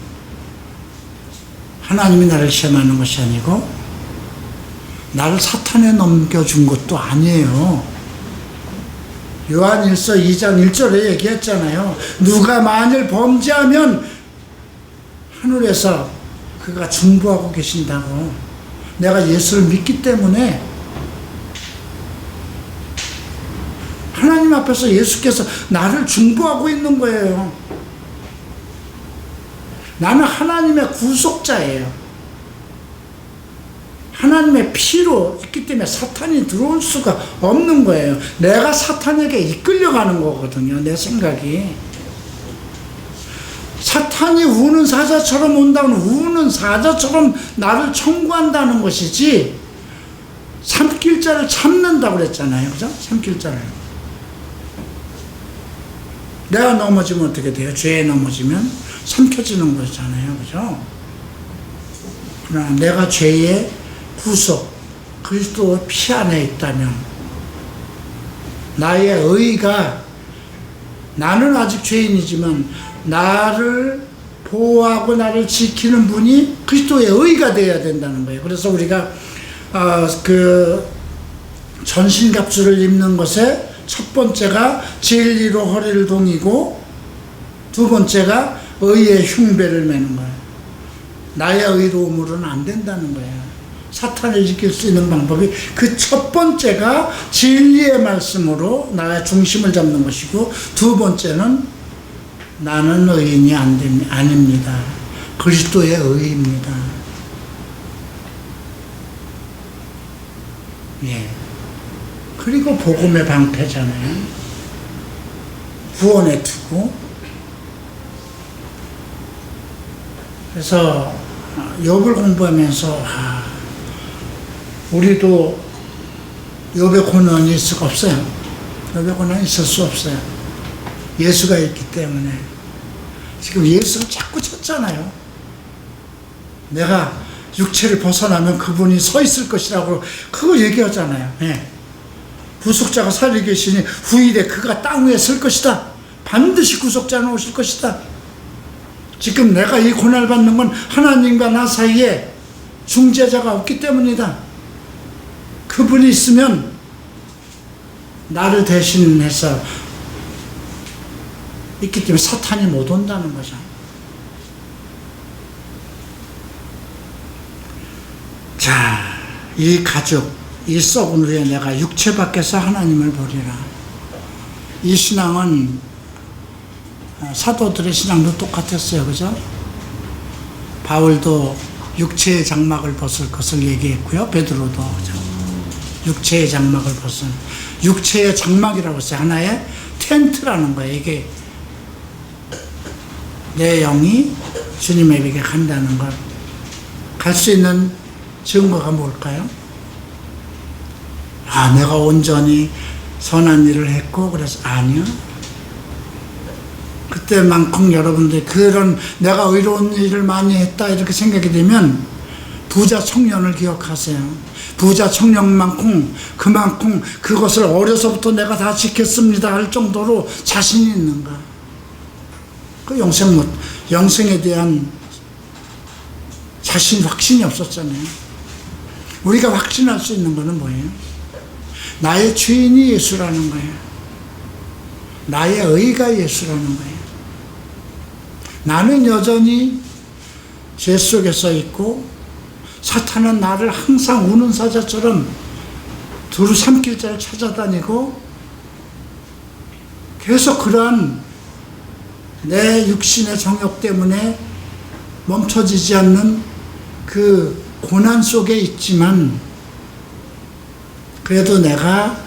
하나님이 나를 시험하는 것이 아니고 나를 사탄에 넘겨준 것도 아니에요. 요한일서 2장 1절에 얘기했잖아요. 누가 만일 범죄하면 하늘에서 그가 중보하고 계신다고. 내가 예수를 믿기 때문에 하나님 앞에서 예수께서 나를 중보하고 있는 거예요. 나는 하나님의 구속자예요. 하나님의 피로 있기 때문에 사탄이 들어올 수가 없는 거예요. 내가 사탄에게 이끌려가는 거거든요. 내 생각이. 사탄이 우는 사자처럼 온다면 우는 사자처럼 나를 청구한다는 것이지, 삼킬 자를 참는다고 그랬잖아요. 그죠? 삼킬 자를. 내가 넘어지면 어떻게 돼요? 죄에 넘어지면 삼켜지는 거잖아요. 그죠? 그러나 내가 죄의 구속, 그리스도의 피 안에 있다면, 나의 의가, 나는 아직 죄인이지만 나를 보호하고 나를 지키는 분이 그리스도의 의가 되어야 된다는 거예요. 그래서 우리가 그 전신갑주를 입는 것에 첫 번째가 진리로 허리를 동이고, 두 번째가 의의 흉배를 매는 거예요. 나의 의로움으로는 안 된다는 거예요. 사탄을 이길 수 있는 방법이 그 첫 번째가 진리의 말씀으로 나의 중심을 잡는 것이고, 두 번째는 나는 의인이 아닙니다. 그리스도의 의입니다. 예. 그리고 복음의 방패잖아요. 구원의 투구. 그래서 욥을 공부하면서 우리도 욥의 고난이 있을 수 없어요. 욥의 고난이 있을 수 없어요. 예수가 있기 때문에. 지금 예수를 자꾸 찾잖아요. 내가 육체를 벗어나면 그분이 서 있을 것이라고 그거 얘기하잖아요. 예. 구속자가 살이 계시니 후일에 그가 땅 위에 설 것이다. 반드시 구속자는 오실 것이다. 지금 내가 이 고난을 받는 건 하나님과 나 사이에 중재자가 없기 때문이다. 그분이 있으면 나를 대신해서 있기 때문에 사탄이 못 온다는 거죠. 자, 이 가죽, 이 썩은 후에 내가 육체 밖에서 하나님을 보리라. 이 신앙은 사도들의 신앙도 똑같았어요. 그죠? 바울도 육체의 장막을 벗을 것을 얘기했고요. 베드로도. 그죠? 육체의 장막을 벗은. 육체의 장막이라고 했어요. 하나의 텐트라는 거예요. 이게 내 영이 주님에게 간다는 것. 갈 수 있는 증거가 뭘까요? 내가 온전히 선한 일을 했고, 그래서 아니요. 그때만큼 여러분들 그런 내가 의로운 일을 많이 했다 이렇게 생각이 되면 부자 청년을 기억하세요. 부자 청년만큼 그만큼 그것을 어려서부터 내가 다 지켰습니다 할 정도로 자신이 있는가. 그 영생에 대한 자신 확신이 없었잖아요. 우리가 확신할 수 있는 것은 뭐예요? 나의 주인이 예수라는 거예요. 나의 의가 예수라는 거예요. 나는 여전히 죄 속에서 있고 사탄은 나를 항상 우는 사자처럼 두루 삼킬 자를 찾아다니고 계속 그러한 내 육신의 정욕 때문에 멈춰지지 않는 그 고난 속에 있지만 그래도 내가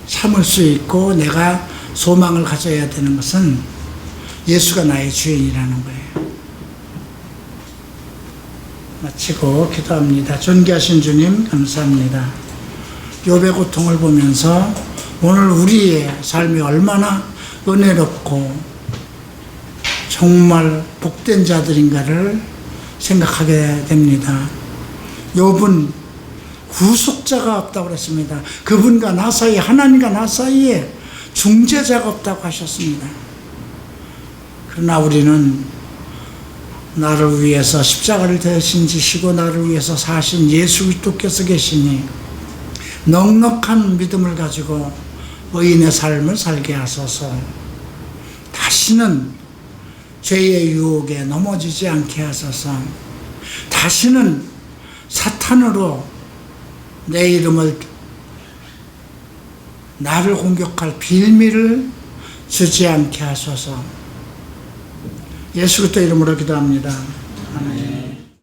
참을 수 있고 내가 소망을 가져야 되는 것은 예수가 나의 주인이라는 거예요. 마치고 기도합니다. 존귀하신 주님 감사합니다. 욥의 고통을 보면서 오늘 우리의 삶이 얼마나 은혜롭고 정말 복된 자들인가를 생각하게 됩니다. 욥은 구속자가 없다고 그랬습니다. 그분과 나 사이, 하나님과 나 사이에 중재자가 없다고 하셨습니다. 그러나 우리는 나를 위해서 십자가를 대신 지시고 나를 위해서 사신 예수 그리스도께서 계시니 넉넉한 믿음을 가지고 의인의 삶을 살게 하소서. 다시는 죄의 유혹에 넘어지지 않게 하소서. 다시는 사탄으로 내 이름을 나를 공격할 빌미를 주지 않게 하소서. 예수 그리스도 이름으로 기도합니다. 아멘.